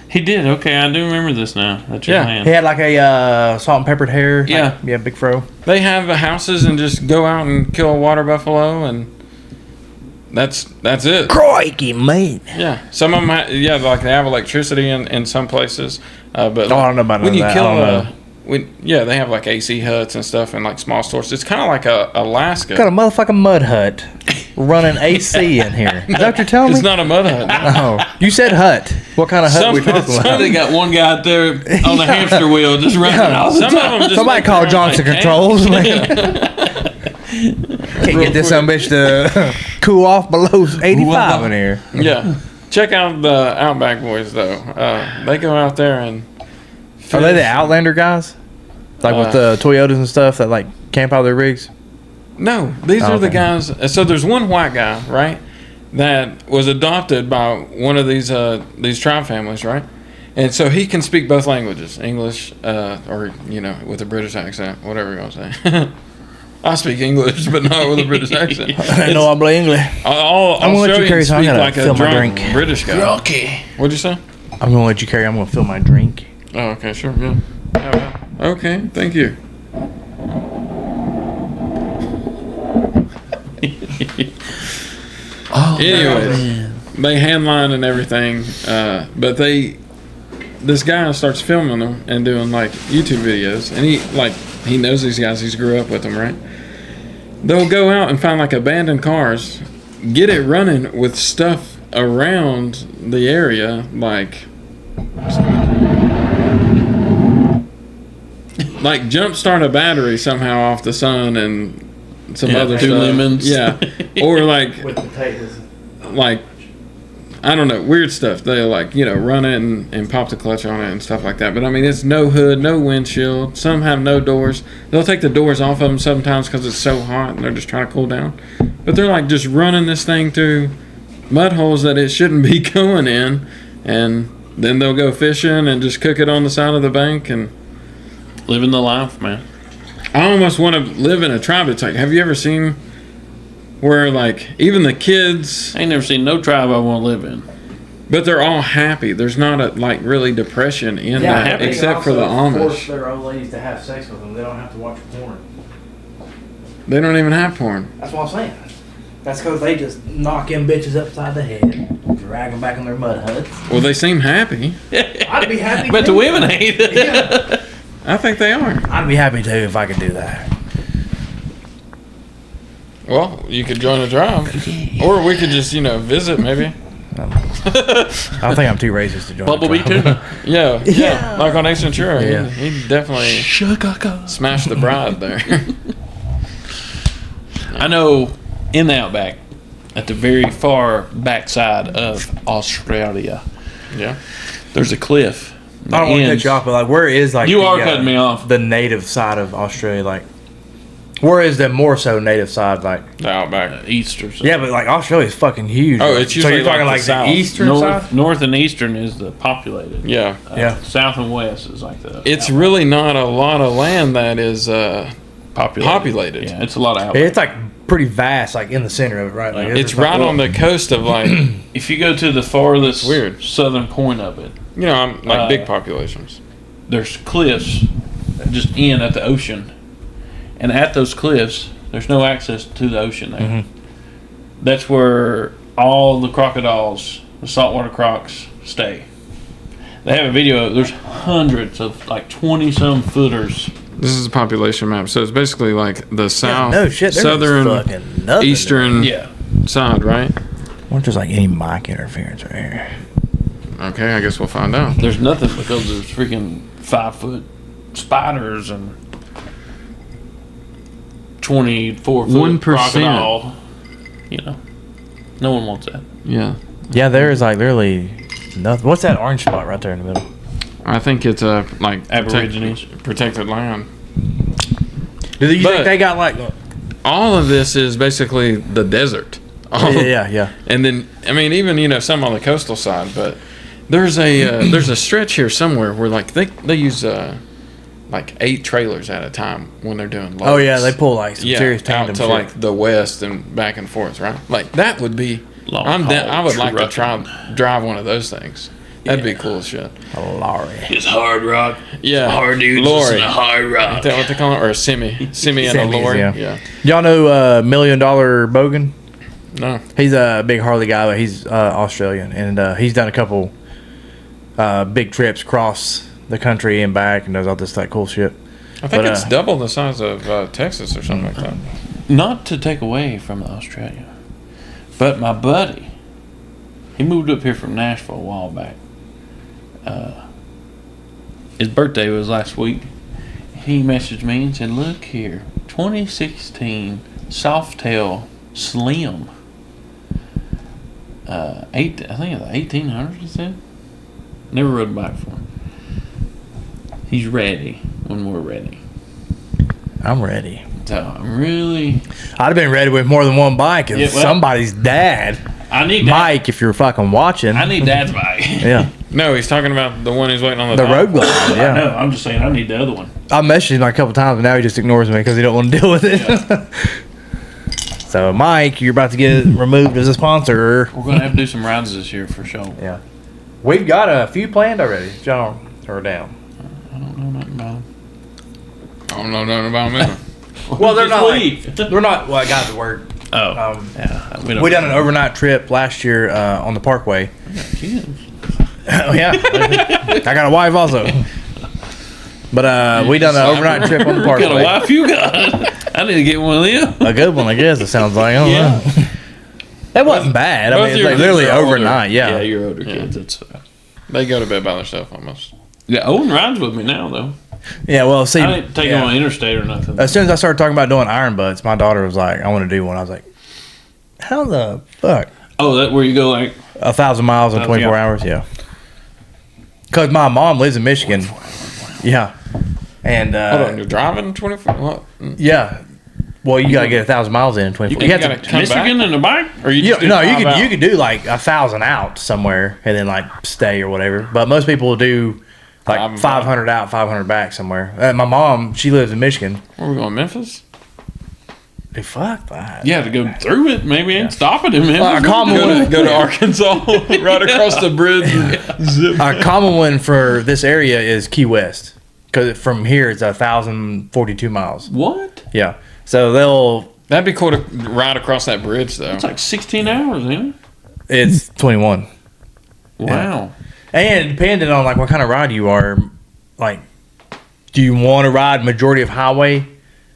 He did. Okay, I do remember this now. That you're Yeah. saying. He had like a salt and peppered hair. Yeah. Like, yeah, big fro. they have houses and just go out and kill a water buffalo, and that's it. Crikey, man. Yeah, some of them, like they have electricity in some places, but Oh, I don't know about when you that. kill I don't know. they have like AC huts and stuff and like small stores. It's kind of like Alaska. Got a motherfucking mud hut running AC in here. Is that what you're telling me? It's not a mud hut. Oh, you said hut. What kind of hut we talking about? They got one guy out there on the hamster wheel just running all the Some time. of them just Somebody make call their own, Johnson like, Controls. Man. Can't get this some bitch to cool off below 85 in here. Yeah, check out the Outback Boys though. They go out there and Are they the fish. Outlander guys? Like with the Toyotas and stuff that like camp out their rigs? No, these are the Okay. guys. So there's one white guy, right, that was adopted by one of these tribe families, right? And so he can speak both languages, English, or with a British accent, whatever you want to say. I speak English, but not with a British accent. No, I blame English. All I'm gonna let you carry Australians some. I speak gotta like a fill my drunk drink. British guy. Rocky. What'd you say? I'm gonna let you carry. I'm gonna fill my drink. Oh, okay, sure, yeah. Okay, thank you. Anyways, they handline and everything, but this guy starts filming them and doing like YouTube videos, and he knows these guys. He's grew up with them, right? They'll go out and find like abandoned cars, get it running with stuff around the area, like jumpstart a battery somehow off the sun and some other two stuff. lemons. Yeah, or like With potatoes. like I don't know, weird stuff. They'll run it and pop the clutch on it and stuff like that. But I mean, it's no hood, no windshield. Some have no doors. They'll take the doors off of them sometimes because it's so hot and they're just trying to cool down. But they're like just running this thing through mud holes that it shouldn't be going in, and then they'll go fishing and just cook it on the side of the bank. And Living the life, man. I almost want to live in a tribe. It's like, have you ever seen where like even the kids, I ain't never seen no tribe I want to live in. but they're all happy. There's not a like really depression in that, except for the Amish. Their old ladies to have sex with them. They don't have to watch porn. They don't even have porn. That's what I'm saying. That's because they just knock them bitches upside the head, drag them back in their mud huts. Well, they seem happy. I'd be happy. But too. the women hate it. Yeah. I think they are. I'd be happy too if I could do that. Well, you could join a drive, or we could just visit maybe. I think I'm too racist to join. Bumblebee too. Yeah, like on Ace Ventura. Yeah. He definitely smashed the bride there. I know in the outback, at the very far backside of Australia, Yeah. there's a cliff. I don't want to cut you off, but like, where is like You are cutting me off. the native side of Australia? Like, where is the more so native side? Like, The outback. East or something. yeah, but like Australia is fucking huge. Oh, Like, it's so usually you're talking like like the the south. eastern side. North and eastern is the populated. Yeah. Yeah. South and west is like the It's outback. really not a lot of land that is populated. Yeah, it's a lot of outback. It's like pretty vast, like in the center of it, right? Like, it's just right like, on the coast of like If you go to the farthest Weird. southern point of it, I'm like big Uh, populations. there's cliffs that just end at the ocean, and at those cliffs there's no access to the ocean there. Mhm. That's where all the crocodiles, the saltwater crocs, stay. They have a video. There's hundreds of like 20-some footers. This is a population map, so it's basically like the south, no shit, there is southern, fucking nothing eastern Yeah, side, right? I wonder if there's like any mic interference right here. Okay, I guess we'll find out. there's nothing because there's freaking 5-foot spiders and 24-foot 1%. crocodile. No one wants that. Yeah, Yeah, there is like literally nothing. What's that orange spot right there in the middle? I think it's a like Aborigines. protected land. Do you But- think they got like? All of this is basically the desert. Yeah. And then, I mean, even some on the coastal side, but there's a stretch here somewhere where like they use like 8 trailers at a time when they're doing loads. Oh yeah, they pull like some serious out tandem to shit. like the west and back and forth, right? Like that would be. Long I would haul like to trucking. drive one of those things. That'd be cool as shit. a lorry. It's hard rock. Yeah, Hard dudes lorry. listen to hard rock. Is that what they call it? Or a semi and a Semis, lorry? yeah. Yeah. Y'all know $1 Million Bogan? No. He's a big Harley guy, but he's Australian, and he's done a couple big trips across the country and back, and does all this like cool shit. I think But, it's double the size of Texas or something like that. Not to take away from Australia, but my buddy, he moved up here from Nashville a while back. His birthday was last week. He messaged me and said, "Look here, 2016 Softail Slim. I think it's 1800. He said. Never rode a bike for him. He's ready when we're ready. I'm ready. So I'm really. I'd have been ready with more than one bike if Yeah, well- somebody's dad. I need that. Mike, if you're fucking watching. I need Dad's bike. Yeah. No, he's talking about the one who's waiting on the The top. road glide, yeah. No, I'm just saying I need the other one. I messaged him like a couple times, but now he just ignores me because he don't want to deal with it. So, Mike, you're about to get removed as a sponsor. We're gonna have to do some rides this year for sure. Yeah. We've got a few planned already. John, or down. I don't know nothing about them. I don't know nothing about him either. Well, they're not like, Sweet. they're not, well, I got the word. Oh, Yeah. we don't. We done an overnight trip last year on the Parkway. Kids. Oh, yeah. I got a wife also. But we done an overnight trip on the What kind of Parkway. wife you got? I need to get one of them. A good one, I guess, it sounds like. I don't Yeah. know. That wasn't bad. I both mean, it's your like kids literally are older. overnight. Yeah, Yeah. you're older kids. It's They go to bed by themselves almost. yeah. Owen rides with me now though. Yeah, well, see, I didn't take him on interstate or nothing. as soon as I started talking about doing iron butts, my daughter was like, I want to do one. I was like, how the fuck? Oh, that where you go like 1,000 miles in 24 yeah. hours? Yeah. Because my mom lives in Michigan. Yeah. And, Hold on, you're driving 24? What? yeah. Well, you got to get 1,000 miles in 24 You you have gotta to, come Michigan back? and a bike, or you you, just do no, you 5 could out? you could do like 1,000 out somewhere and then like stay or whatever. But most people do like 5 and 500 out, 500 back somewhere. My mom, she lives in Michigan. Where we going, Memphis? Hey, fuck that. You have to go through it. Maybe ain't stopping him. A common one, Go to Arkansas, right across the bridge. And zip. a common one for this area is Key West. Because from here it's 1,042 miles. What? Yeah. So they'll. That'd be cool to ride across that bridge, though. It's like 16 hours, ain't it? It's 21. Wow. And depending on like what kind of ride you are, like, do you want to ride majority of highway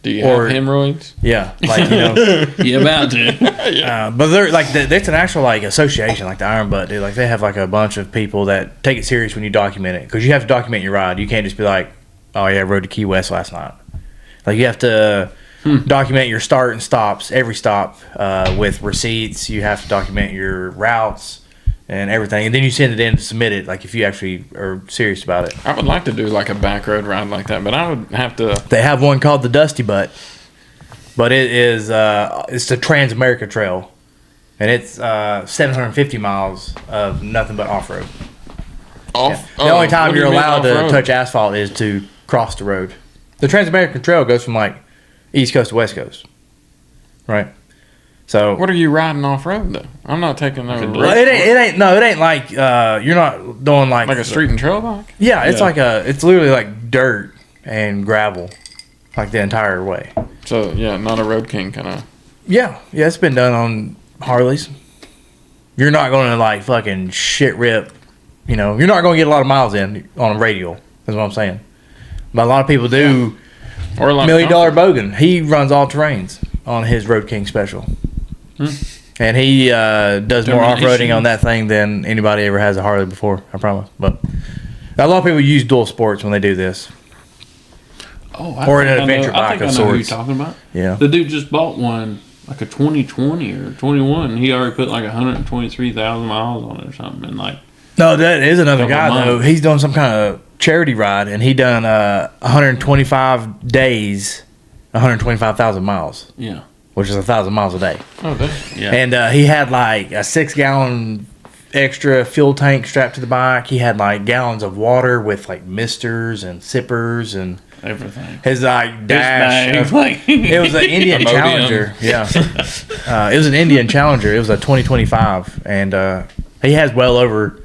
Do you have hemorrhoids? Yeah, like, you know. You about to. But they're like, it's an actual like association, like the Iron Butt, dude. Like they have like a bunch of people that take it serious when you document it, because you have to document your ride. You can't just be like, oh yeah, I rode to Key West last night. Like you have to document your start and stops, every stop, with receipts. You have to document your routes and everything, and then you send it in to submit it. Like if you actually are serious about it. I would like to do like a back road ride like that, but I would have to. They have one called the Dusty Butt, but it is it's the Trans America Trail, and it's 750 miles of nothing but off road. The only time you're allowed to touch asphalt is to cross the road. The Trans American Trail goes from like East Coast to West Coast, right? So what are you riding off road though? I'm not taking no road. Well, it ain't like you're not doing like a street and trail bike. Yeah, it's like it's literally like dirt and gravel, like the entire way. So yeah, not a Road King kind of. Yeah, it's been done on Harleys. You're not going to like fucking shit rip. You know, you're not going to get a lot of miles in on a radial. That's what I'm saying. But a lot of people do. Yeah. Or a lot $1 Million Bogan. He runs all terrains on his Road King special. And he does more off-roading on that thing than anybody ever has a Harley before, I promise. But a lot of people use dual sports when they do this. Oh, or an adventure bike of sorts. I know who you're sorts. talking about. Yeah. The dude just bought one, like a 2020 or 21. He already put like 123,000 miles on it or something. And like, no, that is another Couple guy, months. though. He's doing some kind of charity ride, and he done 125 days, 125,000 miles, yeah. which is 1,000 miles a day. Oh, that's Yeah. And he had like a 6-gallon extra fuel tank strapped to the bike. He had like gallons of water with like misters and sippers and Everything. his like dash. His bag, It was an Indian Imodium. Challenger. Yeah. It was an Indian Challenger. It was a 2025. And he has well over,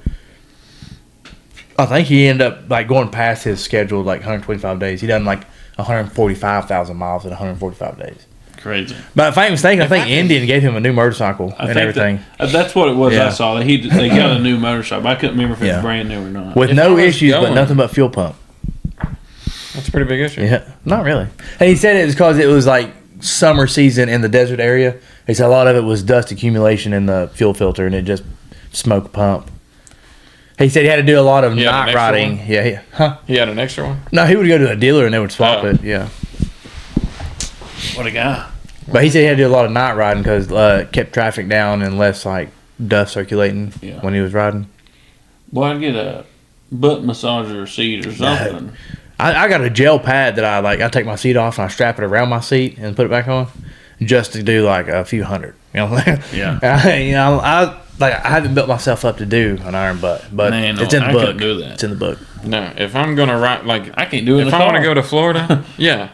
I think he ended up like going past his scheduled like 125 days. He done like 145,000 miles in 145 days. Crazy. But if I ain't mistaken, I think Indian gave him a new motorcycle and everything. That's what it was. Yeah. I saw that they got a new motorcycle. I couldn't remember if it was Yeah. brand new or not. With If no I was issues, but going- nothing but fuel pump. a pretty big issue. Yeah, not really. And he said it was because it was like summer season in the desert area. He said a lot of it was dust accumulation in the fuel filter, and it just smoked pump. He said he had to do a lot of He had an night extra riding. one? Yeah. He had an extra one. No, he would go to a dealer and they would swap Oh. it. Yeah. What a guy. But he said he had to do a lot of night riding because it kept traffic down and less like dust circulating Yeah. when he was riding. Well, I'd get a butt massager seat or something. I got a gel pad that I take my seat off and I strap it around my seat and put it back on just to do like a few hundred. You know what I'm saying? Yeah. I haven't built myself up to do an iron butt, but Man, it's in the I book. couldn't do that. It's in the book. No, if I'm gonna ride like I can't do it in if the I want to car. go to Florida, yeah,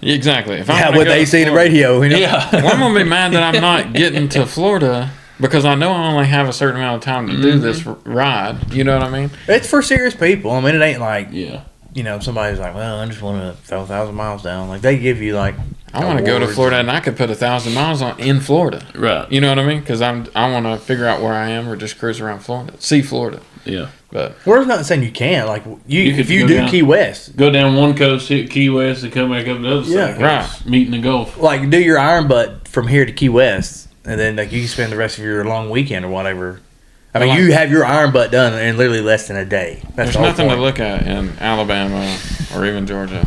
exactly. If I Yeah, wanna with go to AC and the Florida- radio. You know? Yeah. Well, I'm gonna be mad that I'm not getting to Florida because I know I only have a certain amount of time to do this ride. You know what I mean? It's for serious people. I mean, it ain't like, Yeah. you know, somebody's like, well, I just want to throw 1,000 miles down. Like, they give you, like, I want to go to awards. Florida and I could put 1,000 miles on in Florida. Right. You know what I mean? Because I want to figure out where I am or just cruise around Florida, see Florida. Yeah. But Well, there's nothing saying you can't. Like, You could if you go do down- Key West, Go down one coast, hit Key West, and come back up the other Yeah. side. Right. Meet in the Gulf. like, do your iron butt from here to Key West, and then, like, you can spend the rest of your long weekend or whatever. I mean, Like- you have your iron butt done in literally less than a day. That's there's the whole nothing point. to look at in Alabama or even Georgia.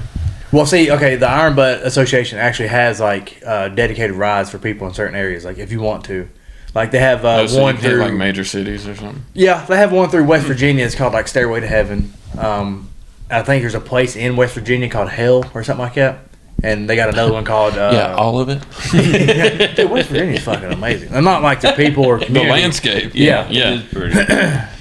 Well, see, okay, the Iron Butt Association actually has like dedicated rides for people in certain areas. Like if you want to, like they have Oh, so one you hit through like major cities or something. yeah, they have one through West Virginia. It's called like Stairway to Heaven. I think there's a place in West Virginia called Hell or something like that. And they got another one called all of it. Dude, West Virginia's fucking amazing. And not like the people or The community, landscape. Yeah. Yeah. It is pretty.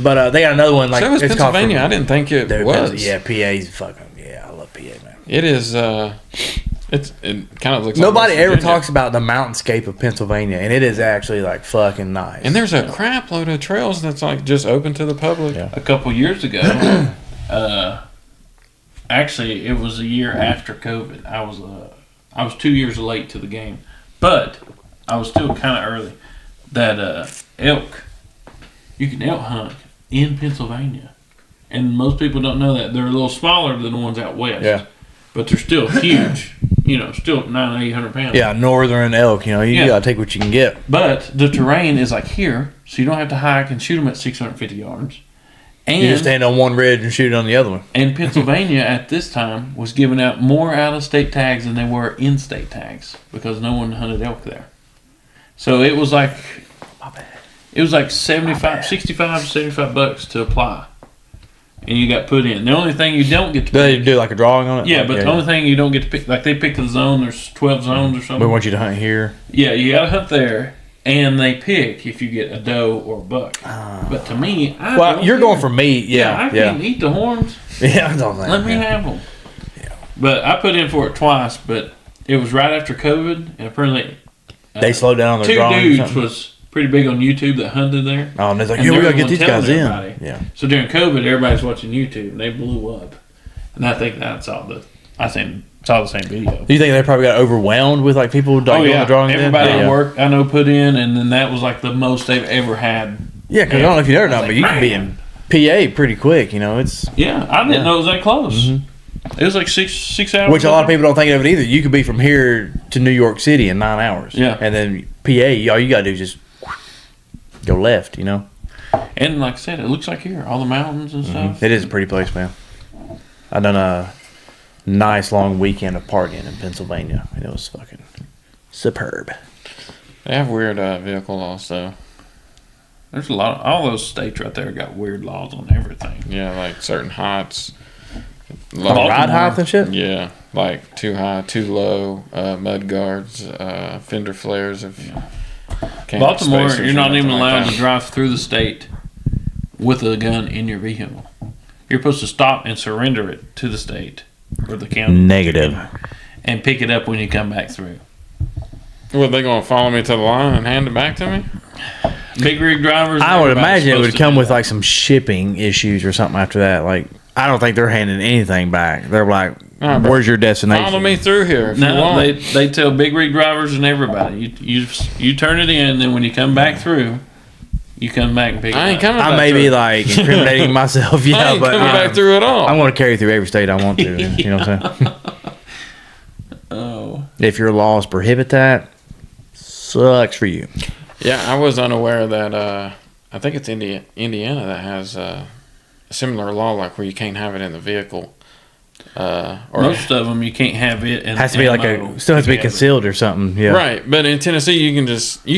but they got another one like So is it's called Pennsylvania. I didn't think it Dude, was. yeah, PA's fucking I love PA, man. It is. It kind of looks. Nobody like West ever Virginia. talks about the mountainscape of Pennsylvania, and it is actually like fucking nice. And there's a crap load of trails that's like just open to the public. Yeah. A couple years ago, actually, it was a year after COVID. I was 2 years late to the game, but I was still kind of early. That elk, you can elk hunt in Pennsylvania, and most people don't know that they're a little smaller than the ones out west. Yeah. but they're still huge. still 900-800 pounds. Yeah, northern elk. You Yeah. gotta take what you can get. But the terrain is like here, so you don't have to hike and shoot them at 650 yards. And You just stand on one ridge and shoot on the other one. And Pennsylvania at this time was giving out more out-of-state tags than they were in-state tags because no one hunted elk there. So it was like, $65 to $75 to apply, and you got put in. The only thing you don't get to Do they pick, do like a drawing on it? yeah, but the only thing you don't get to pick, like they picked a zone. There's 12 zones or We something. want you to hunt here. Yeah, you got to hunt there, and they pick if you get a doe or a buck. But to me, You're going for meat. I can't eat the horns. Yeah, that's all I'm saying. Let me have them. Yeah. But I put in for it twice, but it was right after COVID, and apparently They slowed down on their two drawing. or dudes something? was pretty big on YouTube that hunted there. Oh, and it's like, And yeah, we they're gotta the get these one guys telling in. everybody. Yeah. So during COVID, everybody's watching YouTube, and they blew up. And I think that's all saw the same video. Do you think they probably got overwhelmed with like people doing the drawing? Everybody in? at work I know put in, and then that was like the most they've ever had. Yeah, because I don't know if you know or not, I was but like, you can be in PA pretty quick. It's Yeah, I didn't know it was that close. It was like six hours. which a lot of people don't think of it either. You could be from here to New York City in 9 hours. Yeah. And then PA, all you gotta do is just go left. And like I said, it looks like here, all the mountains and stuff. It is a pretty place, man. I done a nice long weekend of partying in Pennsylvania, and it was fucking superb. They have weird vehicle laws, though. There's a lot. All those states right there got weird laws on everything. Yeah, like certain heights. Ride height and shit. Yeah, like too high, too low, mud guards, fender flares. Baltimore, spacers you're or not nothing even like allowed that. to drive through the state with a gun in your vehicle. You're supposed to stop and surrender it to the state or the county. Negative. And pick it up when you come back through. What, they gonna follow me to the line and hand it back to me? Big rig drivers. I would everybody's imagine it would supposed to come do with that. like some shipping issues or something after that. Like, I don't think they're handing anything back. They're like, Nah, bro. "Where's your destination?" Follow me through here if you No, want. they tell big rig drivers and everybody. You turn it in, then when you come back through, you come back and pick I it ain't up. coming back I may through. be like incriminating myself, I yeah, ain't but coming back through at all. I'm going to carry through every state I want to. You know what I'm saying? Oh, If your laws prohibit that, sucks for you. Yeah, I was unaware that I think it's Indiana that has a similar law, like where you can't have it in the vehicle. Or most of them you can't have it. It has to be like still has to be concealed or something. Yeah, right, but in Tennessee you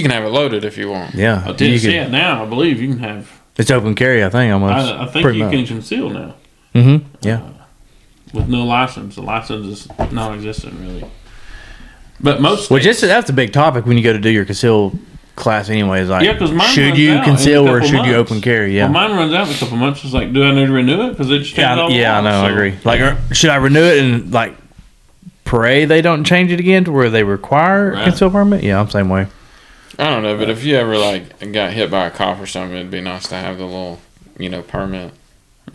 can have it loaded if you want. Yeah, I'll tell you you could- it now. I believe you can have. it's open carry. I think almost. I think Pretty you much. can conceal now Mm-hmm. Yeah. with no license. The license is non-existent really. But most Which states- that's a big topic when you go to do your concealed class. Anyways, like, Yeah, 'cause mine should runs you out in a conceal or couple should you months. open carry? Yeah. Well, mine runs out in a couple months. It's like, do I need to renew it? Because it just changed all the Yeah, I laws, know. I so- agree. Like, should I renew it and like pray they don't change it again to where they require Right. concealed permit? Yeah, I'm the same way. I don't know, but if you ever like got hit by a cop or something, it'd be nice to have the little, permit,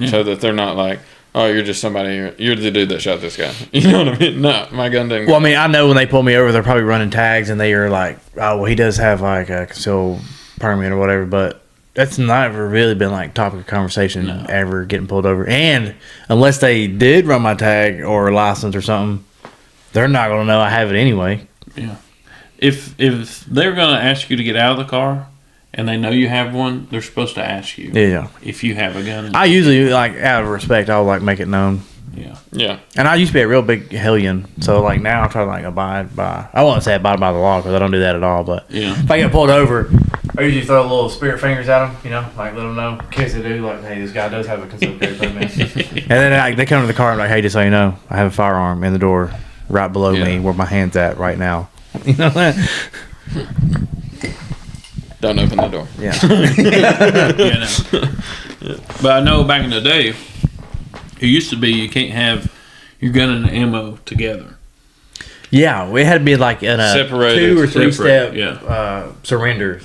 so that they're not like, oh, you're just somebody, you're the dude that shot this guy. You know what I mean? No, my gun didn't. Well, I mean, I know when they pull me over, they're probably running tags and they are like, oh, well, he does have like a concealed permit or whatever, but that's never really been like topic of conversation ever getting pulled over. And unless they did run my tag or license or something, they're not going to know I have it anyway. Yeah. If they're going to ask you to get out of the car and they know you have one, they're supposed to ask you Yeah. if you have a gun. I usually, like, out of respect, I'll like make it known. Yeah. Yeah. And I used to be a real big hellion, so like now I try to like abide by. I won't say abide by the law because I don't do that at all. But Yeah. if I get pulled over, I usually throw little spirit fingers at them, like let them know in case they do, like, hey, this guy does have a concealed carry permit. And then like they come to the car and like, hey, just so you know, I have a firearm in the door right below me where my hand's at right now. You know that? Don't open the door. Yeah. But I know back in the day, it used to be you can't have your gun and the ammo together. Yeah, it had to be like in a Separated. 2 or 3 step Yeah. surrenders.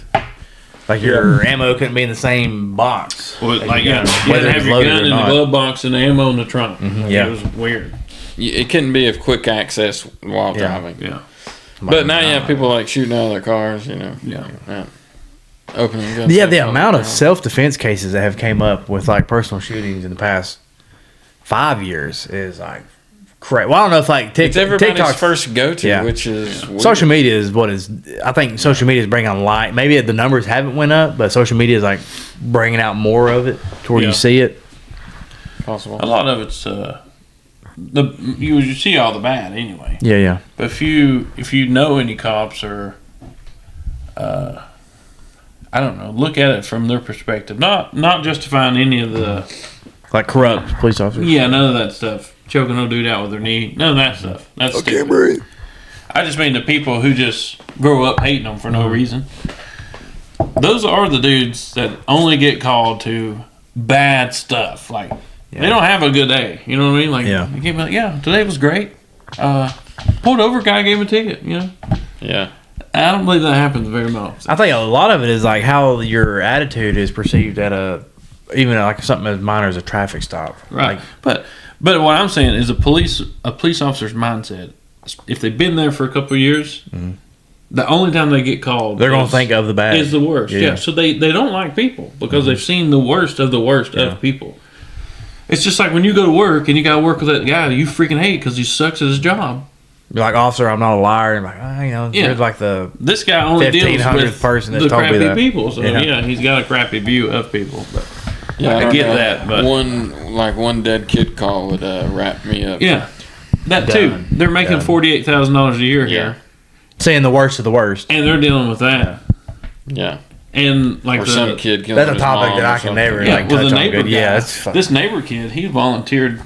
Like your ammo couldn't be in the same box. Well, like you Yeah, had to whether have it's your loaded gun or in the not. glove box and the ammo in the trunk. Yeah. It was weird. It couldn't be of quick access while Yeah. driving. Yeah. But now you have people like shooting out of their cars, Yeah. opening guns. Yeah, the amount of self-defense cases that have came up with like personal shootings in the past 5 years is like Well, I don't know if like It's everybody's TikTok's first go-to, Yeah. which is weird. social media is what is. I think social media is bringing a light. Maybe the numbers haven't went up, but social media is like bringing out more of it to where Yeah. you see it. possible. A lot of it's you see all the bad anyway. Yeah, yeah. But if you know any cops or I don't know, look at it from their perspective. Not justifying any of the Like corrupt police officers. none of that stuff. Choking no dude out with their knee. None of that stuff. That's stupid. I just mean the people who just grow up hating them for no reason. Those are the dudes that only get called to bad stuff. Like they don't have a good day. You know what I mean? Like Yeah. they can't be like, yeah, today was great. Pulled over, guy gave him a ticket. You know. Yeah. I don't believe that happens very much. I think a lot of it is like how your attitude is perceived at even like something as minor as a traffic stop. Right. Like, But what I'm saying is a police officer's mindset. If they've been there for a couple of years, the only time they get called, they're gonna think of the bad. is the worst. Yeah. So they don't like people because they've seen the worst of the worst of people. It's just like when you go to work and you got to work with that guy you freaking hate because he sucks at his job. You're like, officer, I'm not a liar. And like, you're like the This guy only deals 1500th with person that's the told me crappy that. people. So Yeah. he's got a crappy view of people. But Yeah, I don't get know. that, but one dead kid call would wrap me up. yeah, that too. Done. They're making Done. $48,000 a year Yeah. here, saying the worst of the worst. and they're dealing with that. Yeah. And like Or some kid killing That's a his topic mom that or I can something. never yeah, like with touch the on. neighbor Good. guy, Yeah, it's fucking. this neighbor kid, he volunteered.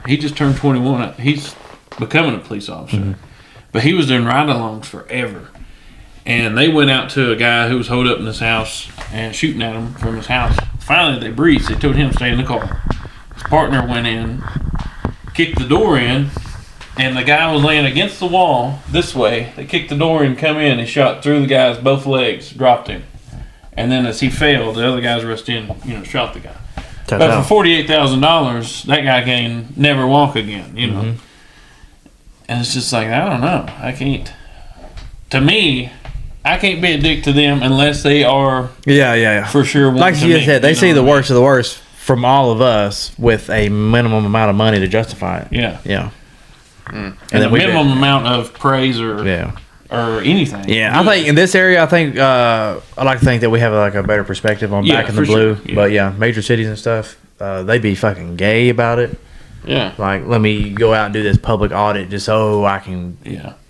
He just turned 21. He's becoming a police officer, but he was doing ride-alongs forever. And they went out to a guy who was holed up in his house and shooting at him from his house. Finally, they breached. They told him to stay in the car. His partner went in, kicked the door in, and the guy was laying against the wall this way. They kicked the door in, come in, and shot through the guy's both legs, dropped him. And then as he fell, the other guys rushed in, shot the guy. But for $48,000, that guy can never walk again, And it's just like, I don't know. I can't. To me, I can't be a dick to them unless they are Yeah. for sure. Like wanting you to said, they make, see the what I mean? worst of the worst from all of us with a minimum amount of money to justify it. Yeah. Yeah. And then the we minimum amount of praise or anything. Yeah, I think in this area, I like to think that we have like a better perspective on Yeah, back in the for blue. sure. Yeah. But yeah, major cities and stuff, they be fucking gay about it. Yeah. Like, let me go out and do this public audit just so I can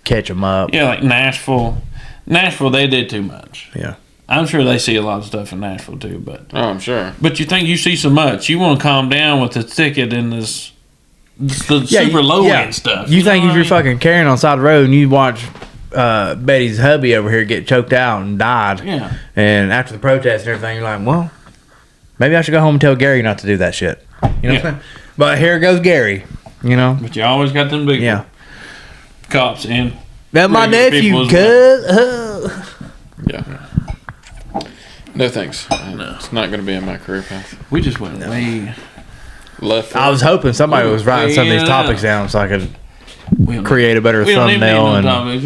catch them up. Yeah, like Nashville. Nashville, they did too much. Yeah. I'm sure they see a lot of stuff in Nashville too, but Oh, I'm sure. you think you see so much, you want to calm down with the ticket and the super low end stuff. You think know if what you're I mean? fucking carrying on the side of the road and you watch Betty's hubby over here get choked out and died, Yeah. and after the protest and everything, you're like, well, maybe I should go home and tell Gary not to do that shit. You know what I'm saying? But here goes Gary, But you always got them big Yeah. cops and That's my regular people nephew, as cuz. Yeah. No thanks. It's not going to be in my career path. we just went way. Left. I was hoping somebody was writing some of these Yeah. topics down so I could We don't create a better we don't even need thumbnail. no And, topics,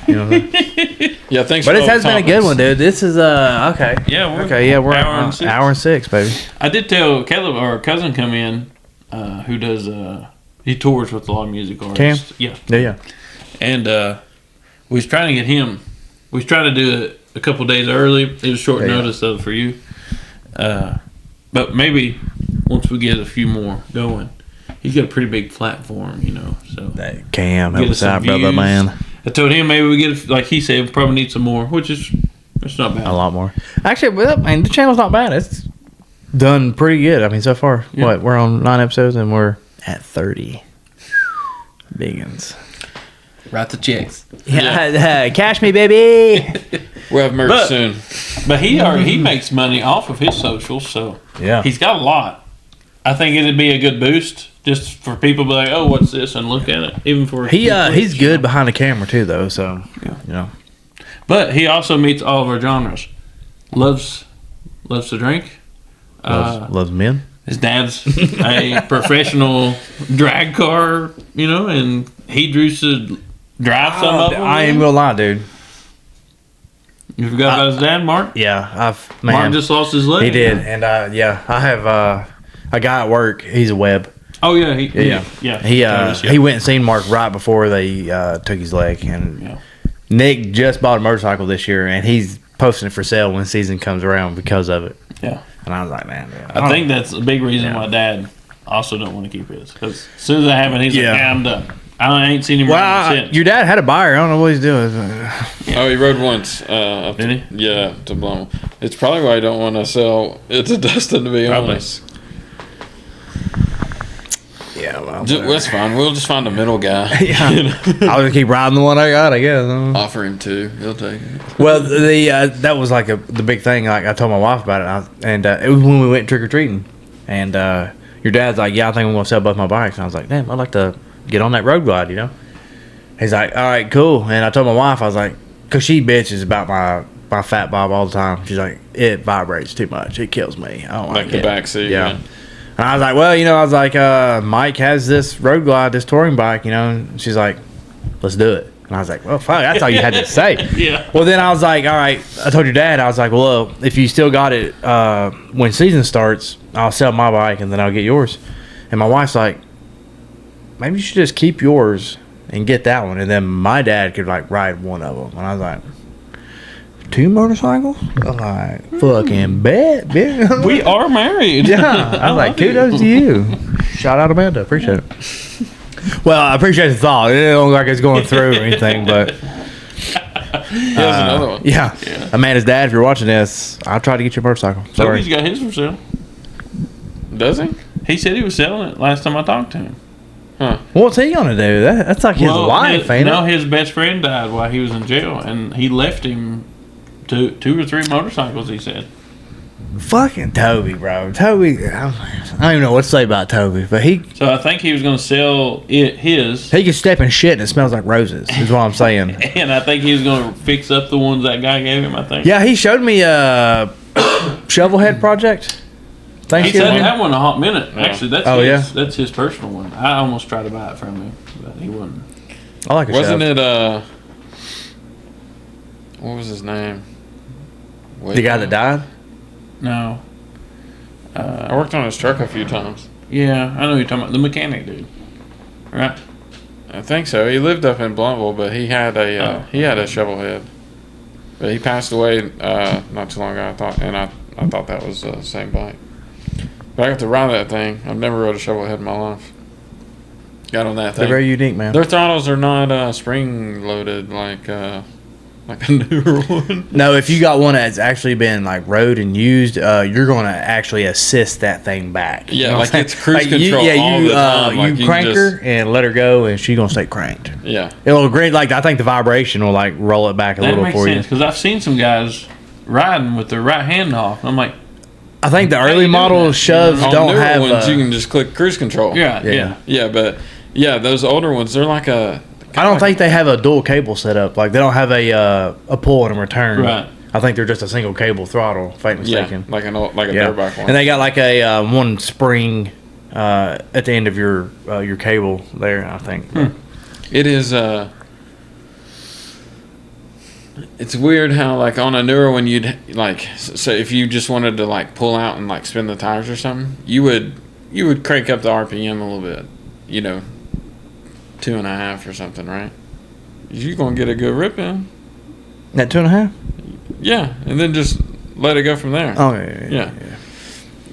you know what I'm saying? Yeah, thanks. But for this all has the been a good topics. one, dude. This is okay. Yeah, We're hour and six. hour and six, baby. I did tell Caleb, our cousin, come in, who does he tours with a lot of music artists. Yeah, Yeah. and we was trying to get him. We was trying to do it a couple days early. It was short Yeah. notice though for you, but maybe once we get a few more going, he's got a pretty big platform, So Cam, Get help us us some out, brother, views. man. I told him maybe we get, like he said, probably need some more, which is it's not bad. A lot more. Actually, well, man, the channel's not bad. It's done pretty good. I mean, so far, Yeah. we're on 9 episodes and we're at 30. Biggins. Write the checks. Yeah, cash me, baby. We'll have merch But- soon. But he makes money off of his socials, so Yeah. he's got a lot. I think it'd be a good boost just for people to be like, oh, what's this, and look at it, even for He's good behind the camera too, though. So But he also meets all of our genres. Loves to drink. loves men. His dad's a professional drag car, and he used to drive some of them. I ain't gonna lie, dude. You forgot about his dad, Mark? Yeah, Mark just lost his leg. he did, and I have a guy at work. He's a web. Oh yeah, He went and seen Mark right before they took his leg, and Nick just bought a motorcycle this year, and he's posting it for sale when season comes around because of it. Yeah, and I was like, man, I think that's a big reason why Dad also don't want to keep his, because as soon as I have it, he's like, I'm done. I ain't seen him since. Your dad had a buyer. I don't know what he's doing. Oh, he rode once. Did he? Yeah, to Blum. It's probably why I don't want to sell it to Dustin, to be honest. Yeah, well, that's fine. We'll just find a middle guy. I'll just keep riding the one I got, I guess. Offer him 2. He'll take it. Well, that was like the big thing. Like I told my wife about it, and it was when we went trick or treating, and your dad's like, "Yeah, I think I'm gonna sell both my bikes." And I was like, "Damn, I'd like to get on that road glide," He's like, "All right, cool." And I told my wife, I was like, because she bitches about my fat bob all the time. She's like, "It vibrates too much. It kills me. I don't like the it." back seat. Yeah. And I was like, well, Mike has this road glide, this touring bike, And she's like, "Let's do it." And I was like, well, fuck, that's all you had to say. Yeah. Well, then I was like, all right. I told your dad, I was like, well, if you still got it when season starts, I'll sell my bike and then I'll get yours. And my wife's like, maybe you should just keep yours and get that one, and then my dad could like ride one of them. And I was like, 2 motorcycles? I'm like, fucking bet, bitch. We are married. Yeah. I was like, kudos to you. Shout out Amanda. Appreciate it. Well, I appreciate the thought. It don't look like it's going through or anything, but Here's another one. Yeah. Amanda's dad, if you're watching this, I'll try to get your motorcycle. Sorry. Toby's got his for sale. Does he? He said he was selling it last time I talked to him. Huh. What's he gonna do? That's like his life, ain't it? No, his best friend died while he was in jail, and he left him 2 or 3 motorcycles, he said. Fucking Toby, bro. Toby, I don't even know what to say about Toby, but So I think he was going to sell his. He can step in shit and it smells like roses, is what I'm saying. And I think he was going to fix up the ones that guy gave him, I think. Yeah, he showed me a Shovelhead project. He said that one a hot minute. Yeah. Actually, that's his personal one. I almost tried to buy it from him, but he wouldn't. I like a Wasn't Chev. it, what was his name? The guy that died? No. I worked on his truck a few times. Yeah, I know who you're talking about. The mechanic dude. Right? I think so. He lived up in Bluntville, but he had a shovel head. But he passed away not too long ago, I thought, and I thought that was the same bike. But I got to ride that thing. I've never rode a shovel head in my life. Got on that thing. They're very unique, man. Their throttles are not spring loaded like a newer one. No, if you got one that's actually been like rode and used, you're going to actually assist that thing back. Yeah, You know like what I'm it's saying? cruise control all the time. Like you you crank just- her and let her go, and she's going to stay cranked. Yeah. It'll agree. Like I think the vibration will like roll it back a That little makes for sense, you. because I've seen some guys riding with their right hand off. I'm like, I think the How early you model doing that? shoves On don't newer have. ones, you can just click cruise control. yeah. Yeah, but those older ones, they're like a. I don't think they have a dual cable set up. Like they don't have a pull and a return. Right. I think they're just a single cable throttle. If I'm Yeah, mistaken. like a Yeah. dirt bike one. And they got like a one spring at the end of your cable there. I think. It is. It's weird how like on a newer one you'd like so if you just wanted to like pull out and like spin the tires or something, you would crank up the RPM a little bit, 2.5 or something, right? You're gonna get a good rip in. That 2.5. Yeah, and then just let it go from there. Oh yeah. Yeah.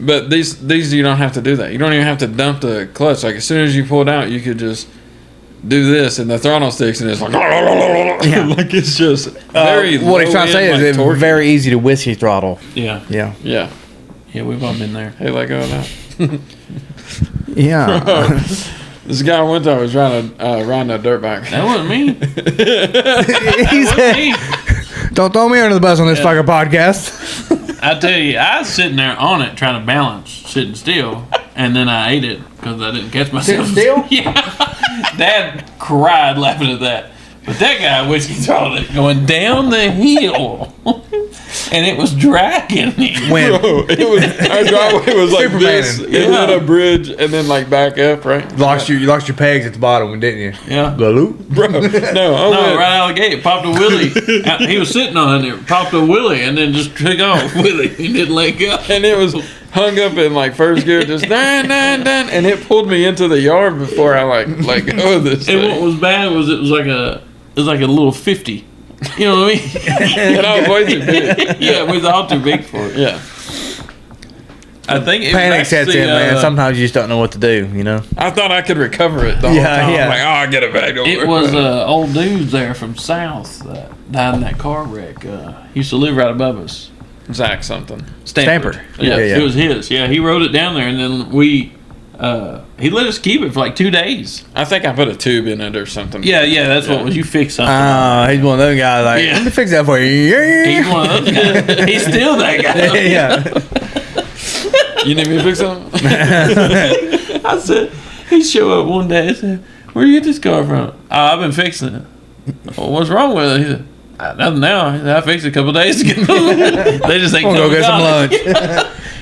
But these you don't have to do that. You don't even have to dump the clutch. Like as soon as you pull it out, you could just do this, and the throttle sticks, and it's like, like it's just very. What he's trying to say is it's torquey. very easy to whiskey throttle. Yeah. Yeah. Yeah. Yeah, we've all been there. Hey, let go of that. Yeah. This guy one time was riding a dirt bike. That wasn't me. He said, Me. "Don't throw me under the bus on this fucking podcast." I tell you, I was sitting there on it trying to balance, sitting still, and then I ate it because I didn't catch myself. Sitting still? Yeah. Dad cried laughing at that. But that guy whiskey throttled it going down the hill, and it was dragging him. When Bro, it was our driveway was like this, Supermaning. and then a bridge, and then like back up, right? you lost your pegs at the bottom, didn't you? Yeah. Baloo? Bro, no, I No, went, right out of the gate, popped a wheelie. He was sitting on it, popped a wheelie, and then just took off with it. He didn't let go. and it was hung up in like first gear, just dun, and it pulled me into the yard before I like let go of this And thing. what was bad was it was like a little 50. You know what I mean? And I was way too big. Yeah, it was all too big for it. Yeah, I think it Panic was sets actually, in, man. Sometimes you just don't know what to do. You know. I thought I could recover it the whole Yeah, time. yeah. I'm like, I'll get it back over. It was old dudes there from South that died in that car wreck. He used to live right above us. Zach something. Stamper. Yeah, Yeah. it was his. Yeah, he wrote it down there, and then he let us keep it for like 2 days. I think I put a tube in it or something. Yeah, that's what was. You fixed something. He's one of those guys. Like, Yeah. let me fix that for you. He's one of those guys. He's still that guy. Yeah. You need me to fix something? I said, he showed up one day and said, "Where you get this car from?" "Oh, I've been fixing it." "Well, what's wrong with it?" He said, "Nothing now. He said, I fixed it a couple days ago." They just ain't I'm gonna go get some coming. lunch.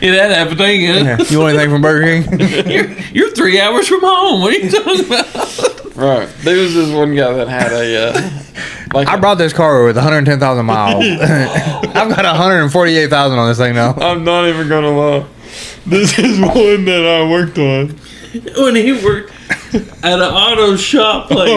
Yeah, that happened. You want anything from Burger King? You're 3 hours from home. What are you talking about? Right. There was this one guy that had a I brought this car with 110,000 miles. I've got 148,000 on this thing now. I'm not even gonna lie. This is one that I worked on. When he worked at an auto shop place,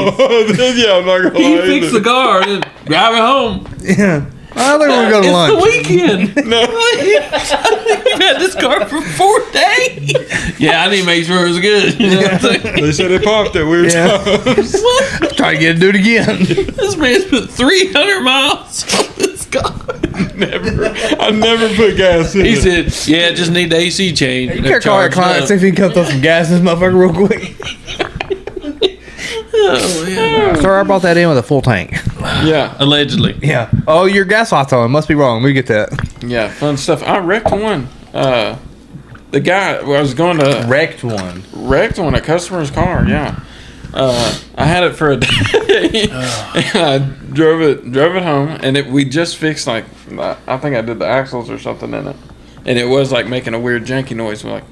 Yeah, I'm not gonna he lie. fixed the car and drive it home. Yeah. I think we're going to It's lunch. the weekend. No. I think we've had this car for 4 days. Yeah, I need to make sure it's good. You know what I'm saying? They said it popped at weird Yeah. times. What? Try to get it do it again. This man spent 300 miles on this car. I never put gas in He it. said, "Yeah, just need the AC change." You can't call that client, see if he can come throw some gas in this motherfucker real quick. Oh, yeah. Sir, I brought that in with a full tank. Yeah. Allegedly. Yeah. Oh, your gas light's on. Must be wrong. We get that. Yeah, fun stuff. I wrecked one. The guy I was going to Wrecked one. wrecked on a customer's car. Yeah, I had it for a day. And I drove it home, and we just fixed like I think I did the axles or something in it, and it was like making a weird janky noise like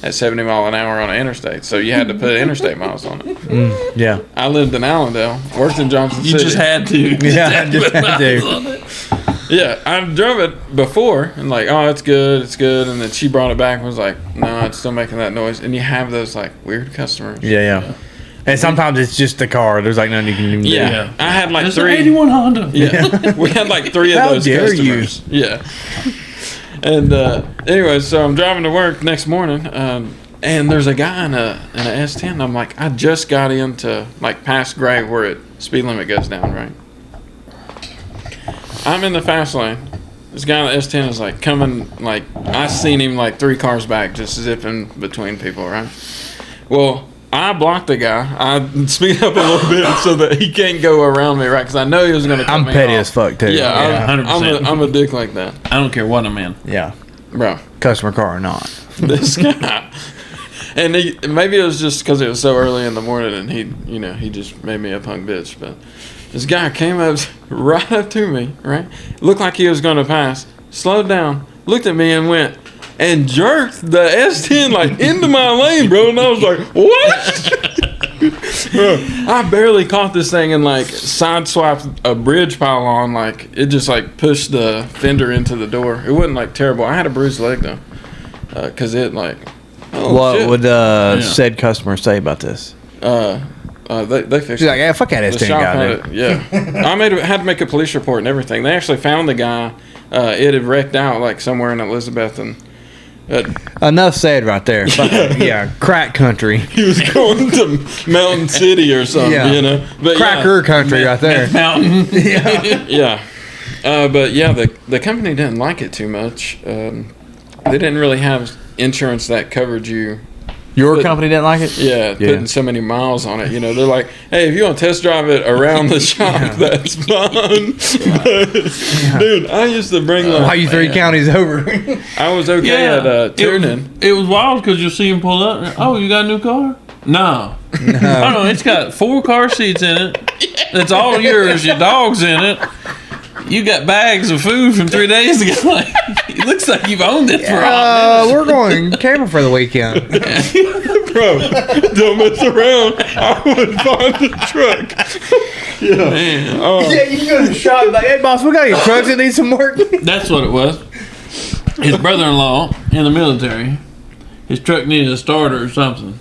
at 70 mile an hour on an interstate. So you had to put interstate miles on it. Yeah. I lived in Allendale, worked in Johnson You City. just had to. Yeah, I just had to. Yeah, I drove it before and like, oh, it's good, and then she brought it back and was like, no, it's still making that noise. And you have those like weird customers. Yeah. And sometimes it's just the car. There's like nothing you can even do. Yeah, I had like It's an three. 81 Honda. Yeah, we had like three of How those dare you. customers. Yeah. And anyway, so I'm driving to work next morning, and there's a guy in a S10. And I'm like, I just got into like past gray where it speed limit goes down, right? I'm in the fast lane. This guy in the S10 is like coming, like I seen him like 3 cars back, just zipping between people, right? Well, I blocked the guy. I speed up a little bit so that he can't go around me, right? Because I know he was going to. I'm petty as fuck, too. Yeah, 100%. I'm a dick like that, I don't care what I'm in. Yeah. bro. Customer car or not. This guy, and maybe it was just because it was so early in the morning, and he just made me a punk bitch, but. This guy came up right up to me, right? Looked like he was going to pass. Slowed down, looked at me and went, and jerked the S10 like into my lane, bro. And I was like, what? Bro, I barely caught this thing and like sideswiped a bridge pylon. Like it just like pushed the fender into the door. It wasn't like terrible. I had a bruised leg though. Cause it like, What shit. would said customer say about this? They fixed She's it. like, yeah, fuck that The S10 shop guy, had dude. it, yeah. I had to make a police report and everything. They actually found the guy. It had wrecked out like somewhere in Elizabeth, and Enough said right there. Yeah, crack country. he was going to Mountain City or something, Yeah. you know. But Cracker country right there. Mountain. yeah. But yeah, the company didn't like it too much. They didn't really have insurance that covered you. Your company didn't like it? Yeah, putting so many miles on it. You know, they're like, hey, if you want to test drive it around the shop, that's fine. Dude, I used to bring like, Why you 3 counties over? I was okay at tuning. It was wild because you see him pull up. And, oh, you got a new car? No. Oh, no, it's got 4 car seats in it. It's all yours. Your dog's in it. You got bags of food from 3 days ago. Like, it looks like you've owned it for a hot minute. We're going camping for the weekend. Bro, don't mess around. I would find the truck. Yeah. Man, Yeah, you go to the shop like, hey boss, we got any trucks that need some work. that's what it was. his brother-in-law in the military. His truck needed a starter or something.